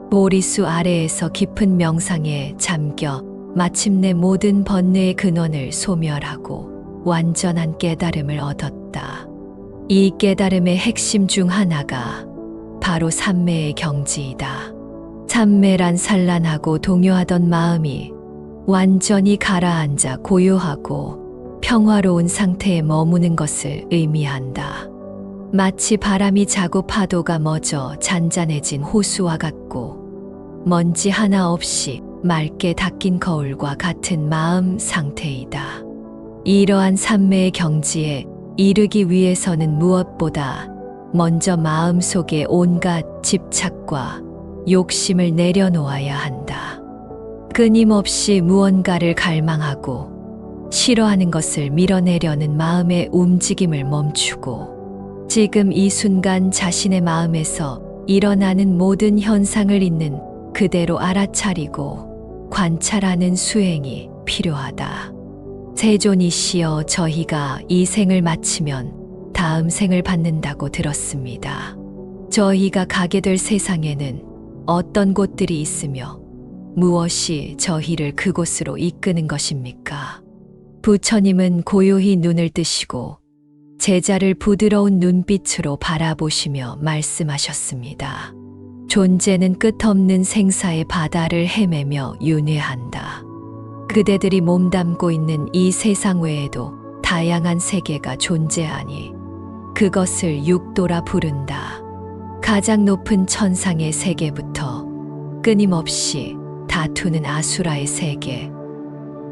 보리수 아래에서 깊은 명상에 잠겨 마침내 모든 번뇌의 근원을 소멸하고 완전한 깨달음을 얻었다. 이 깨달음의 핵심 중 하나가 바로 삼매의 경지이다. 삼매란 산란하고 동요하던 마음이 완전히 가라앉아 고요하고 평화로운 상태에 머무는 것을 의미한다. 마치 바람이 자고 파도가 멎어 잔잔해진 호수와 같고 먼지 하나 없이 맑게 닦인 거울과 같은 마음 상태이다. 이러한 삼매의 경지에 이르기 위해서는 무엇보다 먼저 마음속에 온갖 집착과 욕심을 내려놓아야 한다. 끊임없이 무언가를 갈망하고 싫어하는 것을 밀어내려는 마음의 움직임을 멈추고 지금 이 순간 자신의 마음에서 일어나는 모든 현상을 있는 그대로 알아차리고 관찰하는 수행이 필요하다. 세존이시여, 저희가 이 생을 마치면 다음 생을 받는다고 들었습니다. 저희가 가게 될 세상에는 어떤 곳들이 있으며 무엇이 저희를 그곳으로 이끄는 것입니까? 부처님은 고요히 눈을 뜨시고 제자를 부드러운 눈빛으로 바라보시며 말씀하셨습니다. 존재는 끝없는 생사의 바다를 헤매며 윤회한다. 그대들이 몸담고 있는 이 세상 외에도 다양한 세계가 존재하니 그것을 육도라 부른다. 가장 높은 천상의 세계부터 끊임없이 다투는 아수라의 세계,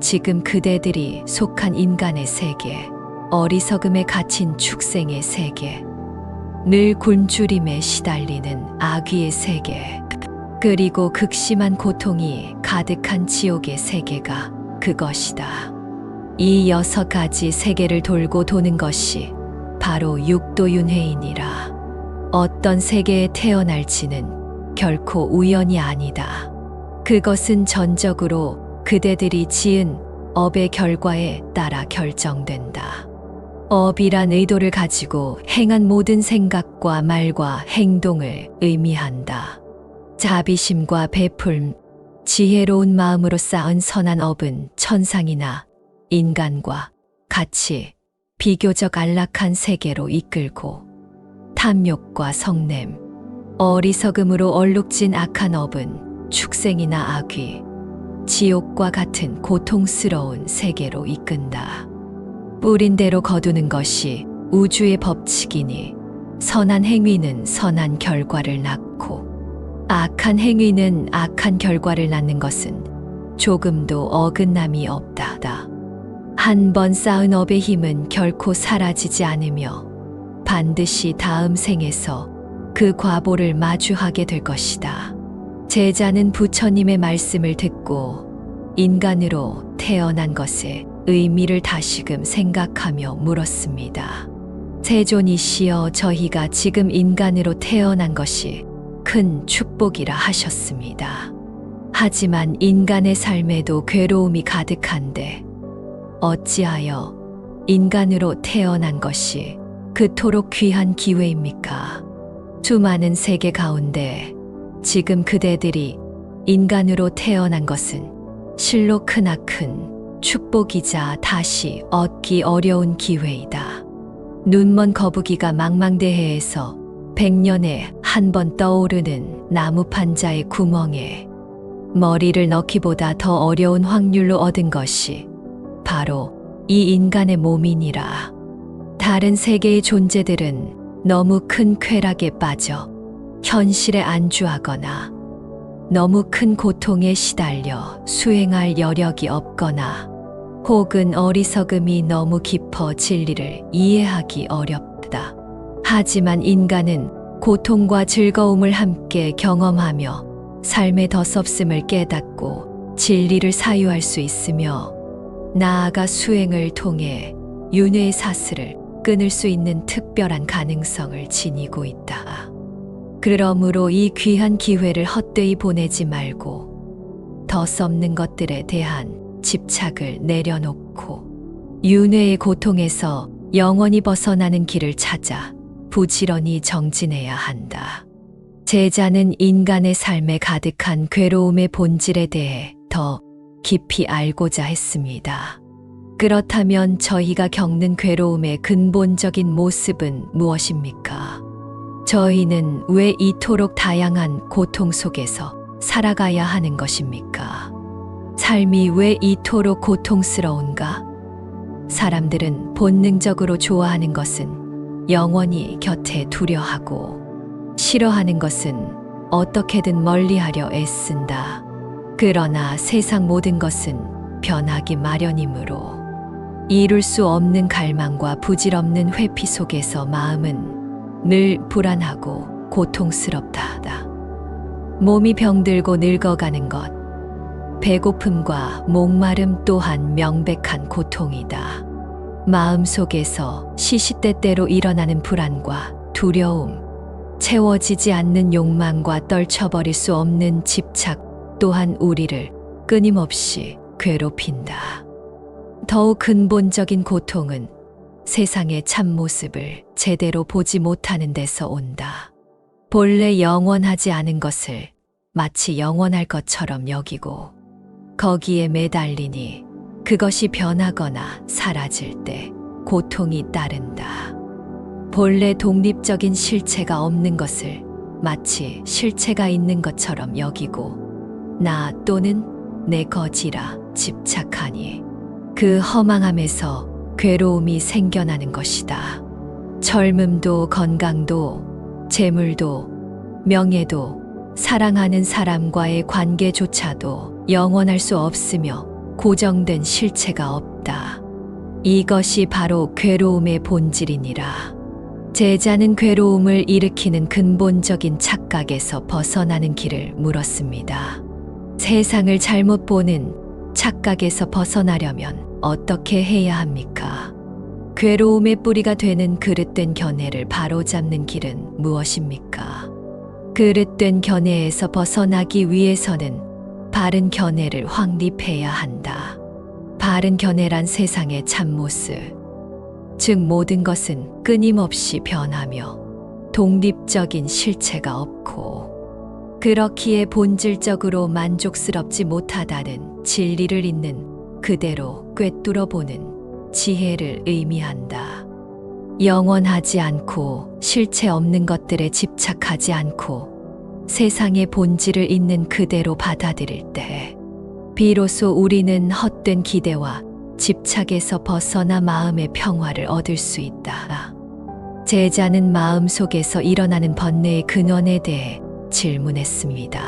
지금 그대들이 속한 인간의 세계, 어리석음에 갇힌 축생의 세계, 늘 굶주림에 시달리는 아귀의 세계, 그리고 극심한 고통이 가득한 지옥의 세계가 그것이다. 이 6가지 세계를 돌고 도는 것이 바로 육도윤회이니라. 어떤 세계에 태어날지는 결코 우연이 아니다. 그것은 전적으로 그대들이 지은 업의 결과에 따라 결정된다. 업이란 의도를 가지고 행한 모든 생각과 말과 행동을 의미한다. 자비심과 베풀, 지혜로운 마음으로 쌓은 선한 업은 천상이나 인간과 같이 비교적 안락한 세계로 이끌고, 탐욕과 성냄, 어리석음으로 얼룩진 악한 업은 축생이나 악귀, 지옥과 같은 고통스러운 세계로 이끈다. 뿌린 대로 거두는 것이 우주의 법칙이니 선한 행위는 선한 결과를 낳고 악한 행위는 악한 결과를 낳는 것은 조금도 어긋남이 없다. 한 번 쌓은 업의 힘은 결코 사라지지 않으며 반드시 다음 생에서 그 과보를 마주하게 될 것이다. 제자는 부처님의 말씀을 듣고 인간으로 태어난 것의 의미를 다시금 생각하며 물었습니다. 세존이시여, 저희가 지금 인간으로 태어난 것이 큰 축복이라 하셨습니다. 하지만 인간의 삶에도 괴로움이 가득한데 어찌하여 인간으로 태어난 것이 그토록 귀한 기회입니까? 수많은 세계 가운데 지금 그대들이 인간으로 태어난 것은 실로 크나큰 축복이자 다시 얻기 어려운 기회이다. 눈먼 거북이가 망망대해에서 100년에 한 번 떠오르는 나무 판자의 구멍에 머리를 넣기보다 더 어려운 확률로 얻은 것이 바로 이 인간의 몸이니라. 다른 세계의 존재들은 너무 큰 쾌락에 빠져 현실에 안주하거나 너무 큰 고통에 시달려 수행할 여력이 없거나 혹은 어리석음이 너무 깊어 진리를 이해하기 어렵다. 하지만 인간은 고통과 즐거움을 함께 경험하며 삶의 덧없음을 깨닫고 진리를 사유할 수 있으며 나아가 수행을 통해 윤회의 사슬을 끊을 수 있는 특별한 가능성을 지니고 있다. 그러므로 이 귀한 기회를 헛되이 보내지 말고 덧없는 것들에 대한 집착을 내려놓고 윤회의 고통에서 영원히 벗어나는 길을 찾아 부지런히 정진해야 한다. 제자는 인간의 삶에 가득한 괴로움의 본질에 대해 더 깊이 알고자 했습니다. 그렇다면 저희가 겪는 괴로움의 근본적인 모습은 무엇입니까? 저희는 왜 이토록 다양한 고통 속에서 살아가야 하는 것입니까? 삶이 왜 이토록 고통스러운가? 사람들은 본능적으로 좋아하는 것은 영원히 곁에 두려하고 싫어하는 것은 어떻게든 멀리하려 애쓴다. 그러나 세상 모든 것은 변하기 마련이므로 이룰 수 없는 갈망과 부질없는 회피 속에서 마음은 늘 불안하고 고통스럽다. 몸이 병들고 늙어가는 것, 배고픔과 목마름 또한 명백한 고통이다. 마음 속에서 시시때때로 일어나는 불안과 두려움, 채워지지 않는 욕망과 떨쳐버릴 수 없는 집착 또한 우리를 끊임없이 괴롭힌다. 더욱 근본적인 고통은 세상의 참모습을 제대로 보지 못하는 데서 온다. 본래 영원하지 않은 것을 마치 영원할 것처럼 여기고 거기에 매달리니 그것이 변하거나 사라질 때 고통이 따른다. 본래 독립적인 실체가 없는 것을 마치 실체가 있는 것처럼 여기고 나 또는 내 거지라 집착하니 그 허망함에서 괴로움이 생겨나는 것이다. 젊음도 건강도 재물도 명예도 사랑하는 사람과의 관계조차도 영원할 수 없으며 고정된 실체가 없다. 이것이 바로 괴로움의 본질이니라. 제자는 괴로움을 일으키는 근본적인 착각에서 벗어나는 길을 물었습니다. 세상을 잘못 보는 착각에서 벗어나려면 어떻게 해야 합니까? 괴로움의 뿌리가 되는 그릇된 견해를 바로잡는 길은 무엇입니까? 그릇된 견해에서 벗어나기 위해서는 바른 견해를 확립해야 한다. 바른 견해란 세상의 참모습, 즉 모든 것은 끊임없이 변하며 독립적인 실체가 없고 그렇기에 본질적으로 만족스럽지 못하다는 진리를 있는 그대로 꿰뚫어 보는 지혜를 의미한다. 영원하지 않고 실체 없는 것들에 집착하지 않고 세상의 본질을 있는 그대로 받아들일 때 비로소 우리는 헛된 기대와 집착에서 벗어나 마음의 평화를 얻을 수 있다. 제자는 마음 속에서 일어나는 번뇌의 근원에 대해 질문했습니다.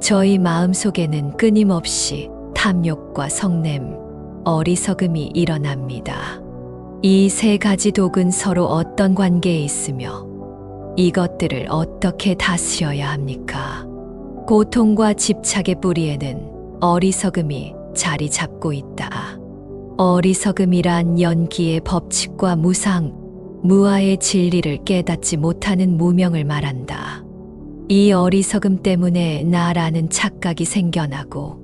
저희 마음 속에는 끊임없이 탐욕과 성냄, 어리석음이 일어납니다. 이 세 가지 독은 서로 어떤 관계에 있으며 이것들을 어떻게 다스려야 합니까? 고통과 집착의 뿌리에는 어리석음이 자리 잡고 있다. 어리석음이란 연기의 법칙과 무아의 진리를 깨닫지 못하는 무명을 말한다. 이 어리석음 때문에 나라는 착각이 생겨나고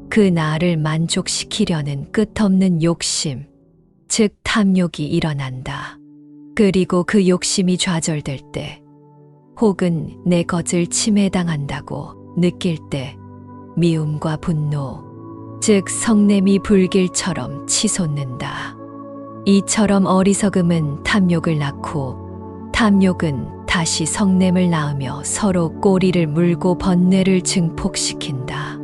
그 나를 만족시키려는 끝없는 욕심, 즉 탐욕이 일어난다. 그리고 그 욕심이 좌절될 때 혹은 내 것을 침해당한다고 느낄 때 미움과 분노, 즉 성냄이 불길처럼 치솟는다. 이처럼 어리석음은 탐욕을 낳고 탐욕은 다시 성냄을 낳으며 서로 꼬리를 물고 번뇌를 증폭시킨다.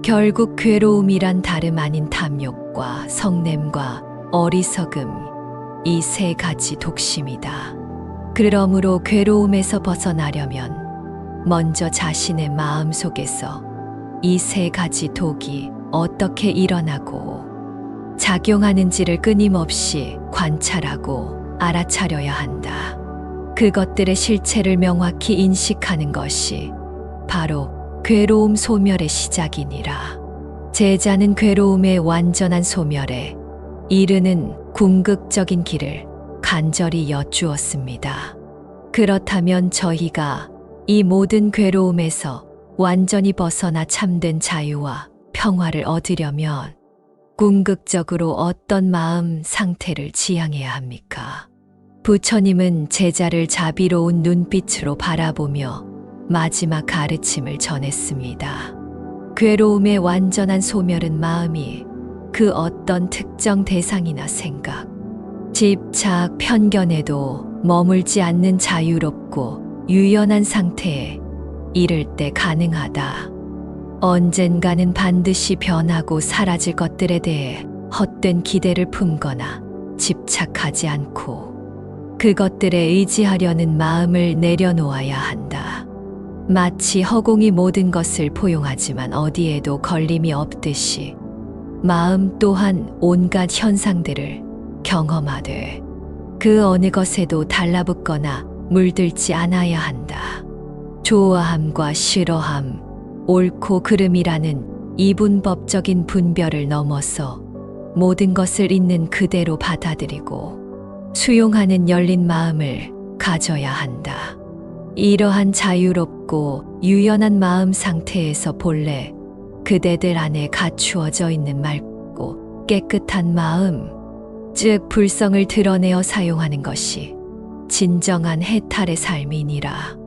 결국 괴로움이란 다름 아닌 탐욕과 성냄과 어리석음, 이 세 가지 독심이다. 그러므로 괴로움에서 벗어나려면 먼저 자신의 마음 속에서 이 세 가지 독이 어떻게 일어나고 작용하는지를 끊임없이 관찰하고 알아차려야 한다. 그것들의 실체를 명확히 인식하는 것이 바로 괴로움 소멸의 시작이니라. 제자는 괴로움의 완전한 소멸에 이르는 궁극적인 길을 간절히 여쭈었습니다. 그렇다면 저희가 이 모든 괴로움에서 완전히 벗어나 참된 자유와 평화를 얻으려면 궁극적으로 어떤 마음 상태를 지향해야 합니까? 부처님은 제자를 자비로운 눈빛으로 바라보며 마지막 가르침을 전했습니다. 괴로움의 완전한 소멸은 마음이 그 어떤 특정 대상이나 생각, 집착, 편견에도 머물지 않는 자유롭고 유연한 상태에 이를 때 가능하다. 언젠가는 반드시 변하고 사라질 것들에 대해 헛된 기대를 품거나 집착하지 않고 그것들에 의지하려는 마음을 내려놓아야 한다. 마치 허공이 모든 것을 포용하지만 어디에도 걸림이 없듯이 마음 또한 온갖 현상들을 경험하되 그 어느 것에도 달라붙거나 물들지 않아야 한다. 좋아함과 싫어함, 옳고 그름이라는 이분법적인 분별을 넘어서 모든 것을 있는 그대로 받아들이고 수용하는 열린 마음을 가져야 한다. 이러한 자유롭고 유연한 마음 상태에서 본래 그대들 안에 갖추어져 있는 맑고 깨끗한 마음, 즉 불성을 드러내어 사용하는 것이 진정한 해탈의 삶이니라.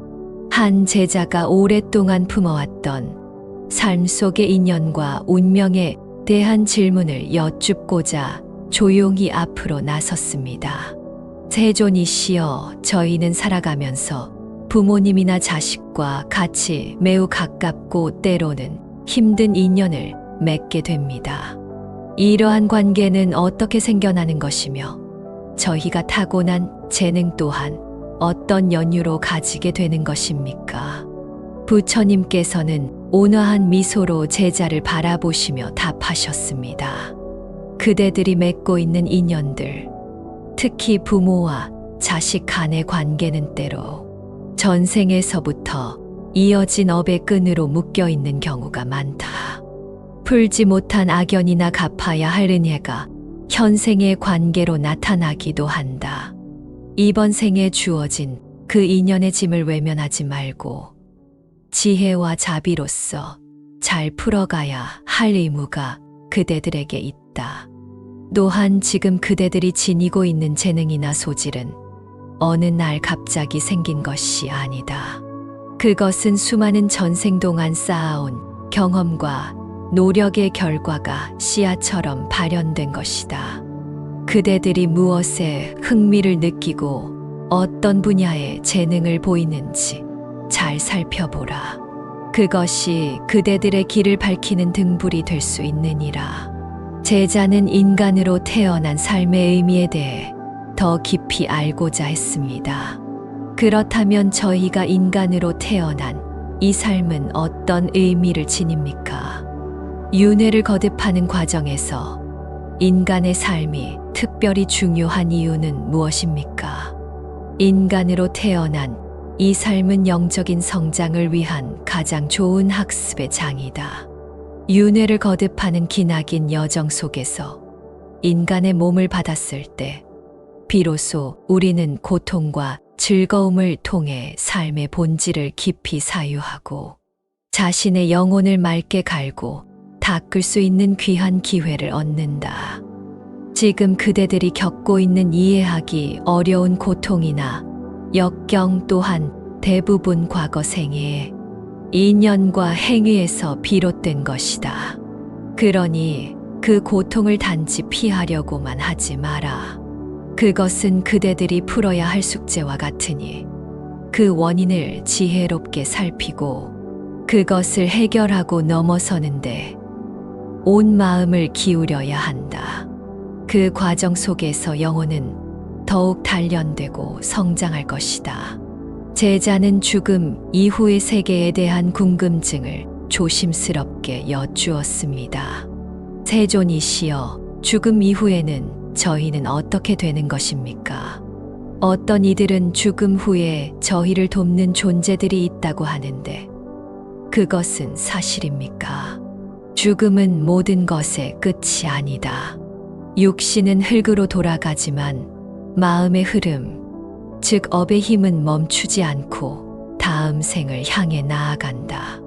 한 제자가 오랫동안 품어왔던 삶 속의 인연과 운명의 대한 질문을 여쭙고자 조용히 앞으로 나섰습니다. 세존이시여, 저희는 살아가면서 부모님이나 자식과 같이 매우 가깝고 때로는 힘든 인연을 맺게 됩니다. 이러한 관계는 어떻게 생겨나는 것이며 저희가 타고난 재능 또한 어떤 연유로 가지게 되는 것입니까? 부처님께서는 온화한 미소로 제자를 바라보시며 답하셨습니다. 그대들이 맺고 있는 인연들, 특히 부모와 자식 간의 관계는 때로 전생에서부터 이어진 업의 끈으로 묶여 있는 경우가 많다. 풀지 못한 악연이나 갚아야 할 은혜가 현생의 관계로 나타나기도 한다. 이번 생에 주어진 그 인연의 짐을 외면하지 말고 지혜와 자비로서 잘 풀어가야 할 의무가 그대들에게 있다. 또한 지금 그대들이 지니고 있는 재능이나 소질은 어느 날 갑자기 생긴 것이 아니다. 그것은 수많은 전생 동안 쌓아온 경험과 노력의 결과가 씨앗처럼 발현된 것이다. 그대들이 무엇에 흥미를 느끼고 어떤 분야에 재능을 보이는지 잘 살펴보라. 그것이 그대들의 길을 밝히는 등불이 될 수 있느니라. 제자는 인간으로 태어난 삶의 의미에 대해 더 깊이 알고자 했습니다. 그렇다면 저희가 인간으로 태어난 이 삶은 어떤 의미를 지닙니까? 윤회를 거듭하는 과정에서 인간의 삶이 특별히 중요한 이유는 무엇입니까? 인간으로 태어난 이 삶은 영적인 성장을 위한 가장 좋은 학습의 장이다. 윤회를 거듭하는 기나긴 여정 속에서 인간의 몸을 받았을 때 비로소 우리는 고통과 즐거움을 통해 삶의 본질을 깊이 사유하고 자신의 영혼을 맑게 갈고 닦을 수 있는 귀한 기회를 얻는다. 지금 그대들이 겪고 있는 이해하기 어려운 고통이나 역경 또한 대부분 과거 생애의 인연과 행위에서 비롯된 것이다. 그러니 그 고통을 단지 피하려고만 하지 마라. 그것은 그대들이 풀어야 할 숙제와 같으니 그 원인을 지혜롭게 살피고 그것을 해결하고 넘어서는데 온 마음을 기울여야 한다. 그 과정 속에서 영혼은 더욱 단련되고 성장할 것이다. 제자는 죽음 이후의 세계에 대한 궁금증을 조심스럽게 여쭈었습니다. 세존이시여, 죽음 이후에는 저희는 어떻게 되는 것입니까? 어떤 이들은 죽음 후에 저희를 돕는 존재들이 있다고 하는데 그것은 사실입니까? 죽음은 모든 것의 끝이 아니다. 육신은 흙으로 돌아가지만 마음의 흐름, 즉 업의 힘은 멈추지 않고 다음 생을 향해 나아간다.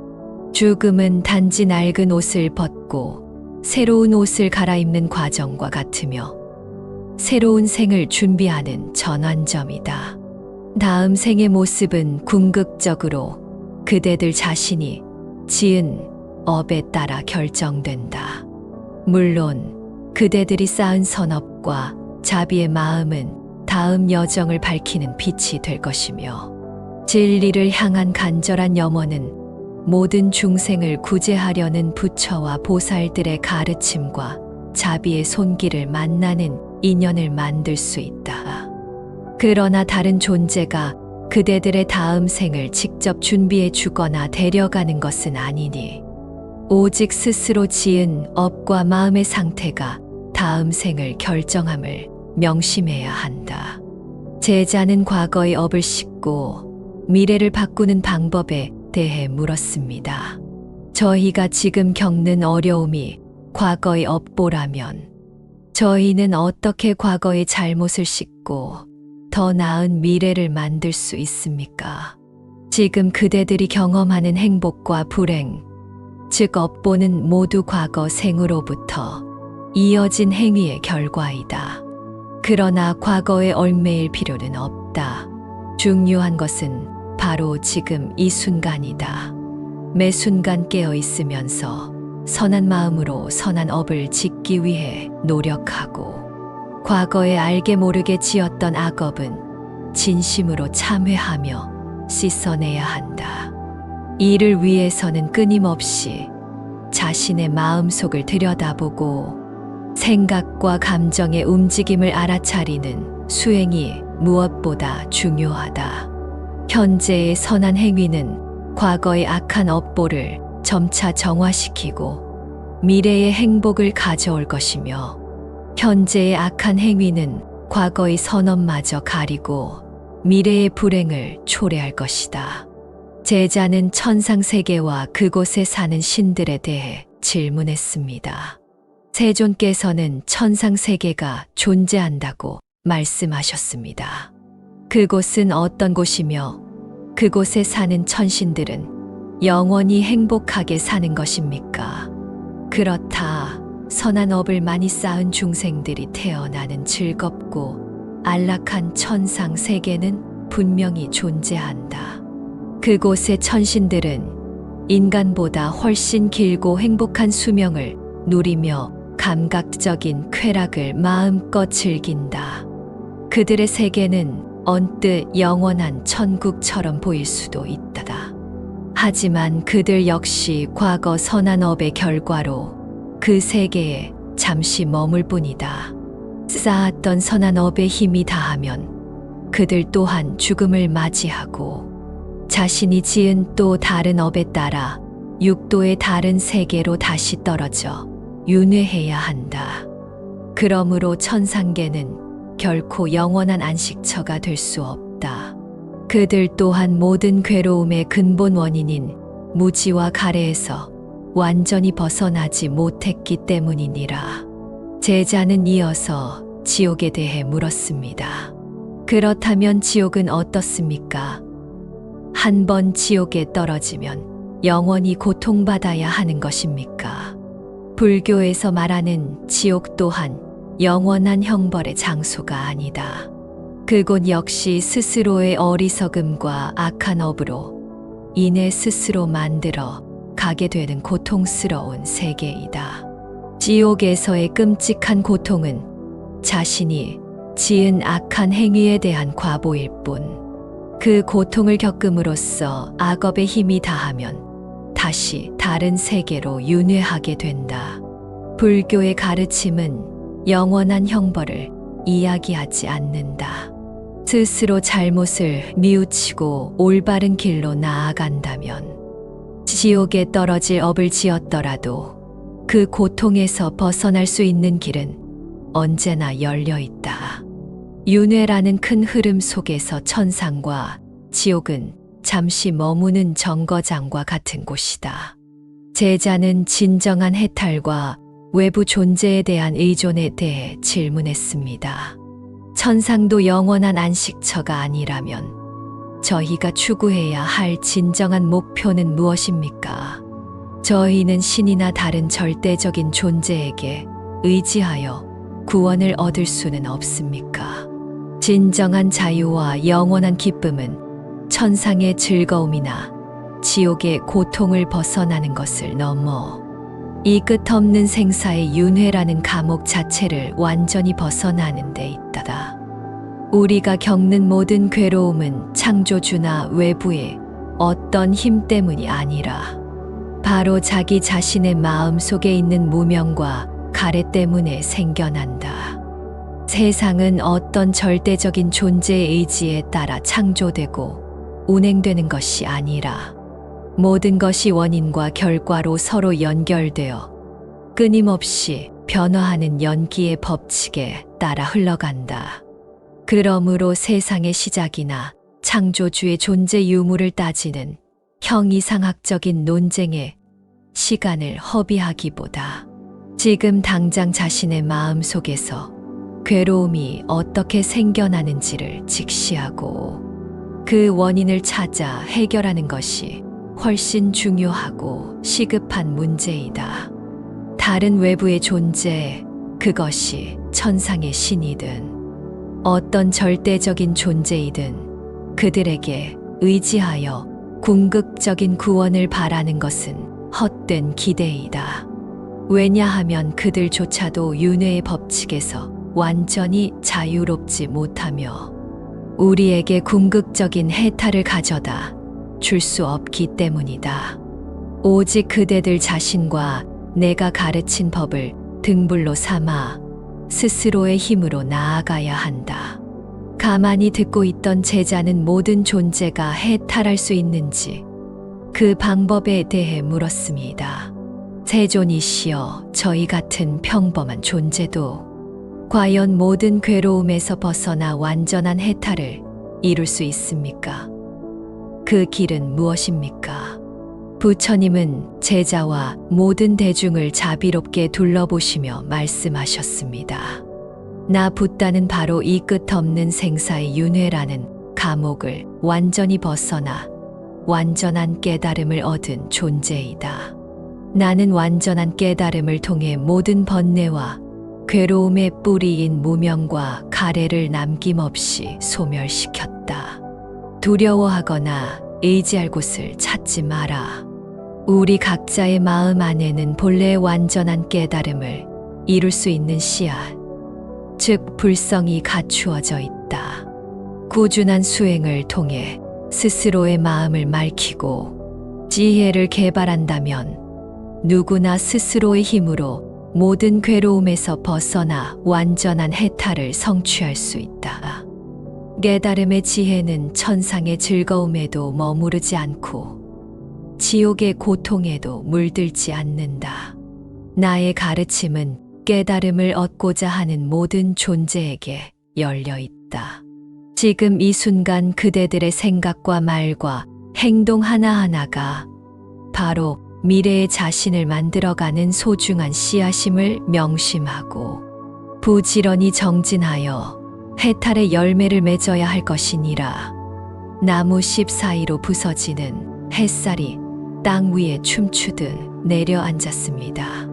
죽음은 단지 낡은 옷을 벗고 새로운 옷을 갈아입는 과정과 같으며 새로운 생을 준비하는 전환점이다. 다음 생의 모습은 궁극적으로 그대들 자신이 지은 업에 따라 결정된다. 물론 그대들이 쌓은 선업과 자비의 마음은 다음 여정을 밝히는 빛이 될 것이며 진리를 향한 간절한 염원은 모든 중생을 구제하려는 부처와 보살들의 가르침과 자비의 손길을 만나는 인연을 만들 수 있다. 그러나 다른 존재가 그대들의 다음 생을 직접 준비해 주거나 데려가는 것은 아니니 오직 스스로 지은 업과 마음의 상태가 다음 생을 결정함을 명심해야 한다. 제자는 과거의 업을 씻고 미래를 바꾸는 방법에 대해 물었습니다. 저희가 지금 겪는 어려움이 과거의 업보라면 저희는 어떻게 과거의 잘못을 씻고 더 나은 미래를 만들 수 있습니까? 지금 그대들이 경험하는 행복과 불행, 즉 업보는 모두 과거 생으로부터 이어진 행위의 결과이다. 그러나 과거에 얽매일 필요는 없다. 중요한 것은 바로 지금 이 순간이다. 매 순간 깨어 있으면서 선한 마음으로 선한 업을 짓기 위해 노력하고 과거에 알게 모르게 지었던 악업은 진심으로 참회하며 씻어내야 한다. 이를 위해서는 끊임없이 자신의 마음속을 들여다보고 생각과 감정의 움직임을 알아차리는 수행이 무엇보다 중요하다. 현재의 선한 행위는 과거의 악한 업보를 점차 정화시키고 미래의 행복을 가져올 것이며 현재의 악한 행위는 과거의 선업마저 가리고 미래의 불행을 초래할 것이다. 제자는 천상세계와 그곳에 사는 신들에 대해 질문했습니다. 세존께서는 천상세계가 존재한다고 말씀하셨습니다. 그곳은 어떤 곳이며 그곳에 사는 천신들은 영원히 행복하게 사는 것입니까? 그렇다. 선한 업을 많이 쌓은 중생들이 태어나는 즐겁고 안락한 천상 세계는 분명히 존재한다. 그곳의 천신들은 인간보다 훨씬 길고 행복한 수명을 누리며 감각적인 쾌락을 마음껏 즐긴다. 그들의 세계는 언뜻 영원한 천국처럼 보일 수도 있다. 하지만 그들 역시 과거 선한 업의 결과로 그 세계에 잠시 머물 뿐이다. 쌓았던 선한 업의 힘이 다하면 그들 또한 죽음을 맞이하고 자신이 지은 또 다른 업에 따라 육도의 다른 세계로 다시 떨어져 윤회해야 한다. 그러므로 천상계는 결코 영원한 안식처가 될 수 없다. 그들 또한 모든 괴로움의 근본 원인인 무지와 가래에서 완전히 벗어나지 못했기 때문이니라. 제자는 이어서 지옥에 대해 물었습니다. 그렇다면 지옥은 어떻습니까? 한 번 지옥에 떨어지면 영원히 고통받아야 하는 것입니까? 불교에서 말하는 지옥 또한 영원한 형벌의 장소가 아니다. 그곳 역시 스스로의 어리석음과 악한 업으로 인해 스스로 만들어 가게 되는 고통스러운 세계이다. 지옥에서의 끔찍한 고통은 자신이 지은 악한 행위에 대한 과보일 뿐, 그 고통을 겪음으로써 악업의 힘이 다하면 다시 다른 세계로 윤회하게 된다. 불교의 가르침은 영원한 형벌을 이야기하지 않는다. 스스로 잘못을 뉘우치고 올바른 길로 나아간다면 지옥에 떨어질 업을 지었더라도 그 고통에서 벗어날 수 있는 길은 언제나 열려 있다. 윤회라는 큰 흐름 속에서 천상과 지옥은 잠시 머무는 정거장과 같은 곳이다. 제자는 진정한 해탈과 외부 존재에 대한 의존에 대해 질문했습니다. 천상도 영원한 안식처가 아니라면 저희가 추구해야 할 진정한 목표는 무엇입니까? 저희는 신이나 다른 절대적인 존재에게 의지하여 구원을 얻을 수는 없습니까? 진정한 자유와 영원한 기쁨은 천상의 즐거움이나 지옥의 고통을 벗어나는 것을 넘어 이 끝없는 생사의 윤회라는 감옥 자체를 완전히 벗어나는 데 있다. 우리가 겪는 모든 괴로움은 창조주나 외부의 어떤 힘 때문이 아니라 바로 자기 자신의 마음 속에 있는 무명과 가래 때문에 생겨난다. 세상은 어떤 절대적인 존재의 의지에 따라 창조되고 운행되는 것이 아니라 모든 것이 원인과 결과로 서로 연결되어 끊임없이 변화하는 연기의 법칙에 따라 흘러간다. 그러므로 세상의 시작이나 창조주의 존재 유무를 따지는 형이상학적인 논쟁에 시간을 허비하기보다 지금 당장 자신의 마음 속에서 괴로움이 어떻게 생겨나는지를 직시하고 그 원인을 찾아 해결하는 것이 훨씬 중요하고 시급한 문제이다. 다른 외부의 존재, 그것이 천상의 신이든 어떤 절대적인 존재이든 그들에게 의지하여 궁극적인 구원을 바라는 것은 헛된 기대이다. 왜냐하면 그들조차도 윤회의 법칙에서 완전히 자유롭지 못하며 우리에게 궁극적인 해탈을 가져다 줄 수 없기 때문이다. 오직 그대들 자신과 내가 가르친 법을 등불로 삼아 스스로의 힘으로 나아가야 한다. 가만히 듣고 있던 제자는 모든 존재가 해탈할 수 있는지 그 방법에 대해 물었습니다. 세존이시여, 저희 같은 평범한 존재도 과연 모든 괴로움에서 벗어나 완전한 해탈을 이룰 수 있습니까? 그 길은 무엇입니까? 부처님은 제자와 모든 대중을 자비롭게 둘러보시며 말씀하셨습니다. 나 붓다는 바로 이 끝없는 생사의 윤회라는 감옥을 완전히 벗어나 완전한 깨달음을 얻은 존재이다. 나는 완전한 깨달음을 통해 모든 번뇌와 괴로움의 뿌리인 무명과 가래를 남김없이 소멸시켰다. 두려워하거나 의지할 곳을 찾지 마라. 우리 각자의 마음 안에는 본래의 완전한 깨달음을 이룰 수 있는 씨앗, 즉 불성이 갖추어져 있다. 꾸준한 수행을 통해 스스로의 마음을 맑히고 지혜를 개발한다면 누구나 스스로의 힘으로 모든 괴로움에서 벗어나 완전한 해탈을 성취할 수 있다. 깨달음의 지혜는 천상의 즐거움에도 머무르지 않고 지옥의 고통에도 물들지 않는다. 나의 가르침은 깨달음을 얻고자 하는 모든 존재에게 열려 있다. 지금 이 순간 그대들의 생각과 말과 행동 하나하나가 바로 미래의 자신을 만들어가는 소중한 씨앗임을 명심하고 부지런히 정진하여 해탈의 열매를 맺어야 할 것이니라. 나무잎 사이로 부서지는 햇살이 땅 위에 춤추듯 내려앉았습니다.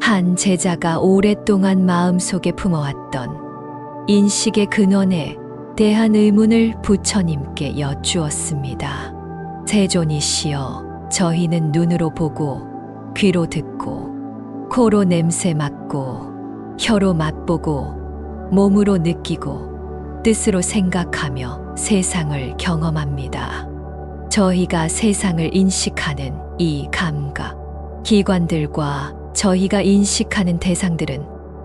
한 제자가 오랫동안 마음속에 품어왔던 인식의 근원에 대한 의문을 부처님께 여쭈었습니다. 세존이시여, 저희는 눈으로 보고 귀로 듣고 코로 냄새 맡고 혀로 맛보고 몸으로 느끼고 뜻으로 생각하며 세상을 경험합니다. 저희가 세상을 인식하는 이 감각, 기관들과 저희가 인식하는 대상들은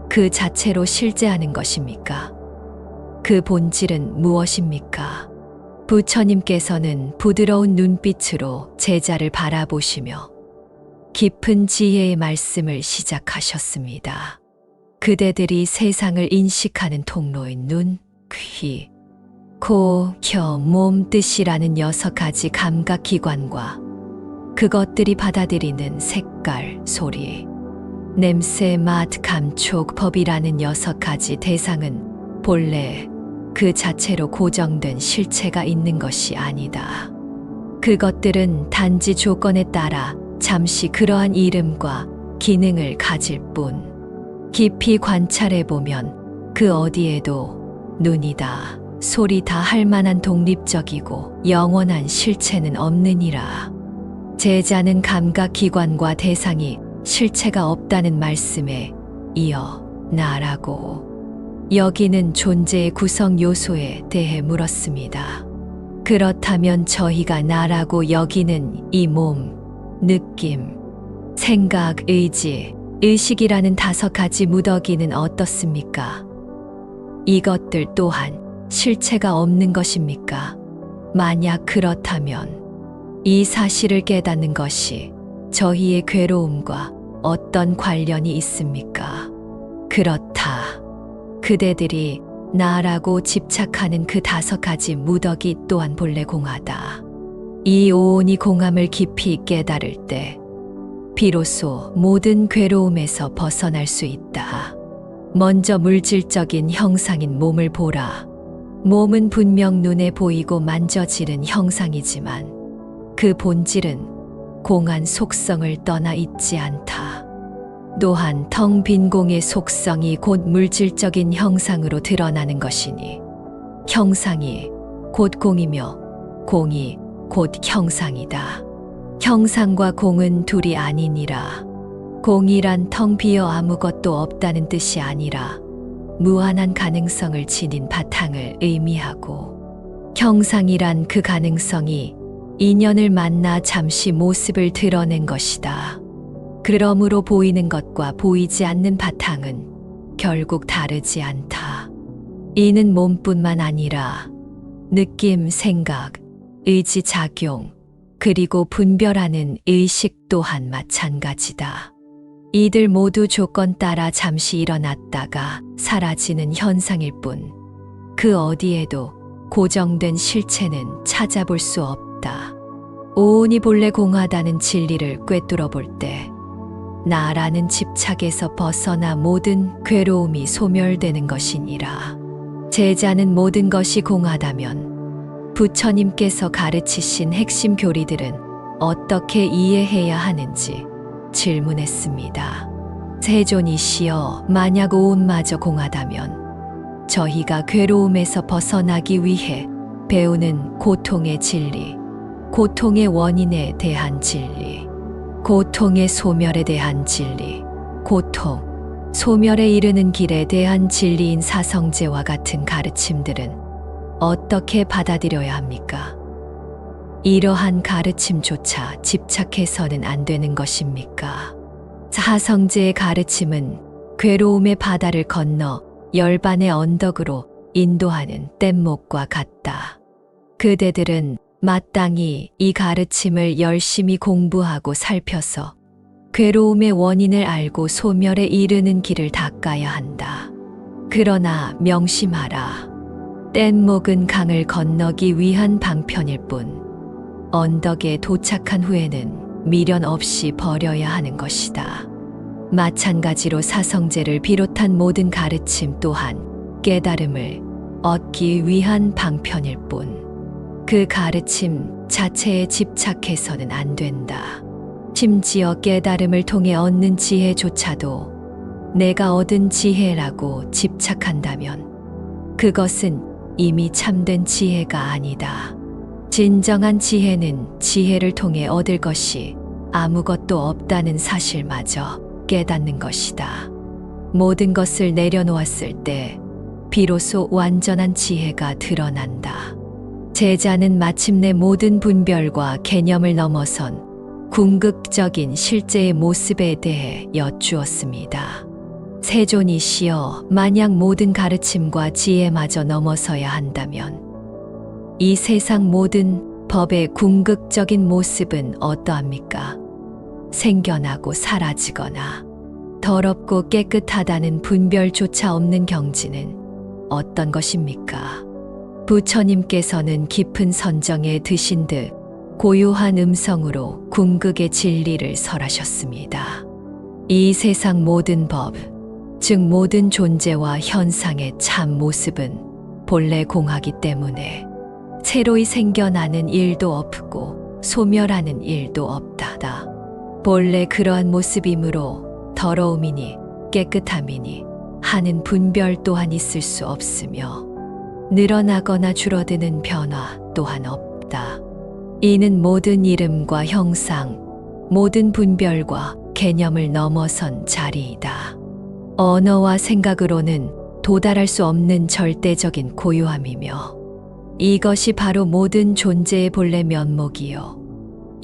그 자체로 실제하는 것입니까? 그 본질은 무엇입니까? 부처님께서는 부드러운 눈빛으로 제자를 바라보시며 깊은 지혜의 말씀을 시작하셨습니다. 그대들이 세상을 인식하는 통로인 눈, 귀, 코, 혀, 몸, 뜻이라는 6가지 감각기관과 그것들이 받아들이는 색깔, 소리, 냄새, 맛, 감촉, 법이라는 6가지 대상은 본래 그 자체로 고정된 실체가 있는 것이 아니다. 그것들은 단지 조건에 따라 잠시 그러한 이름과 기능을 가질 뿐, 깊이 관찰해보면 그 어디에도 눈이다, 소리다 할 만한 독립적이고 영원한 실체는 없느니라. 제자는 감각기관과 대상이 실체가 없다는 말씀에 이어 나라고 여기는 존재의 구성 요소에 대해 물었습니다. 그렇다면 저희가 나라고 여기는 이 몸, 느낌, 생각, 의지, 의식이라는 5가지 무더기는 어떻습니까? 이것들 또한 실체가 없는 것입니까? 만약 그렇다면 이 사실을 깨닫는 것이 저희의 괴로움과 어떤 관련이 있습니까? 그렇다. 그대들이 나라고 집착하는 그 5가지 무더기 또한 본래 공하다. 이 오온이 공함을 깊이 깨달을 때 비로소 모든 괴로움에서 벗어날 수 있다. 먼저 물질적인 형상인 몸을 보라. 몸은 분명 눈에 보이고 만져지는 형상이지만 그 본질은 공한 속성을 떠나 있지 않다. 또한 텅 빈 공의 속성이 곧 물질적인 형상으로 드러나는 것이니 형상이 곧 공이며 공이 곧 형상이다. 형상과 공은 둘이 아니니라. 공이란 텅 비어 아무것도 없다는 뜻이 아니라 무한한 가능성을 지닌 바탕을 의미하고, 형상이란 그 가능성이 인연을 만나 잠시 모습을 드러낸 것이다. 그러므로 보이는 것과 보이지 않는 바탕은 결국 다르지 않다. 이는 몸뿐만 아니라 느낌, 생각, 의지 작용, 그리고 분별하는 의식 또한 마찬가지다. 이들 모두 조건 따라 잠시 일어났다가 사라지는 현상일 뿐, 그 어디에도 고정된 실체는 찾아볼 수 없다. 오온이 본래 공하다는 진리를 꿰뚫어 볼 때, 나라는 집착에서 벗어나 모든 괴로움이 소멸되는 것이니라. 제자는 모든 것이 공하다면 부처님께서 가르치신 핵심 교리들은 어떻게 이해해야 하는지 질문했습니다. 세존이시여, 만약 오온마저 공하다면 저희가 괴로움에서 벗어나기 위해 배우는 고통의 진리, 고통의 원인에 대한 진리, 고통의 소멸에 대한 진리, 고통, 소멸에 이르는 길에 대한 진리인 사성제와 같은 가르침들은 어떻게 받아들여야 합니까? 이러한 가르침조차 집착해서는 안 되는 것입니까? 사성제의 가르침은 괴로움의 바다를 건너 열반의 언덕으로 인도하는 뗏목과 같다. 그대들은 마땅히 이 가르침을 열심히 공부하고 살펴서 괴로움의 원인을 알고 소멸에 이르는 길을 닦아야 한다. 그러나 명심하라. 뗏목은 강을 건너기 위한 방편일 뿐, 언덕에 도착한 후에는 미련 없이 버려야 하는 것이다. 마찬가지로 사성제를 비롯한 모든 가르침 또한 깨달음을 얻기 위한 방편일 뿐, 그 가르침 자체에 집착해서는 안 된다. 심지어 깨달음을 통해 얻는 지혜조차도 내가 얻은 지혜라고 집착한다면 그것은 이미 참된 지혜가 아니다. 진정한 지혜는 지혜를 통해 얻을 것이 아무것도 없다는 사실마저 깨닫는 것이다. 모든 것을 내려놓았을 때 비로소 완전한 지혜가 드러난다. 제자는 마침내 모든 분별과 개념을 넘어선 궁극적인 실제의 모습에 대해 여쭈었습니다. 세존이시여, 만약 모든 가르침과 지혜마저 넘어서야 한다면 이 세상 모든 법의 궁극적인 모습은 어떠합니까? 생겨나고 사라지거나 더럽고 깨끗하다는 분별조차 없는 경지는 어떤 것입니까? 부처님께서는 깊은 선정에 드신 듯 고요한 음성으로 궁극의 진리를 설하셨습니다. 이 세상 모든 법, 즉 모든 존재와 현상의 참 모습은 본래 공하기 때문에 새로이 생겨나는 일도 없고 소멸하는 일도 없다다. 본래 그러한 모습이므로 더러움이니 깨끗함이니 하는 분별 또한 있을 수 없으며 늘어나거나 줄어드는 변화 또한 없다. 이는 모든 이름과 형상, 모든 분별과 개념을 넘어선 자리이다. 언어와 생각으로는 도달할 수 없는 절대적인 고요함이며 이것이 바로 모든 존재의 본래 면목이요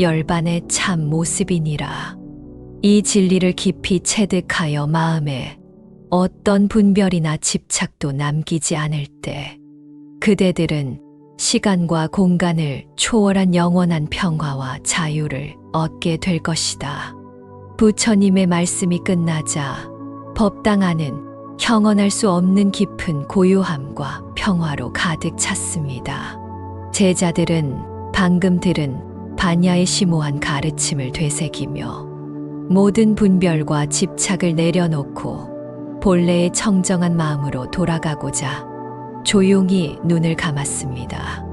열반의 참 모습이니라. 이 진리를 깊이 체득하여 마음에 어떤 분별이나 집착도 남기지 않을 때 그대들은 시간과 공간을 초월한 영원한 평화와 자유를 얻게 될 것이다. 부처님의 말씀이 끝나자 법당 안은 형언할 수 없는 깊은 고요함과 평화로 가득 찼습니다. 제자들은 방금 들은 반야의 심오한 가르침을 되새기며 모든 분별과 집착을 내려놓고 본래의 청정한 마음으로 돌아가고자 조용히 눈을 감았습니다.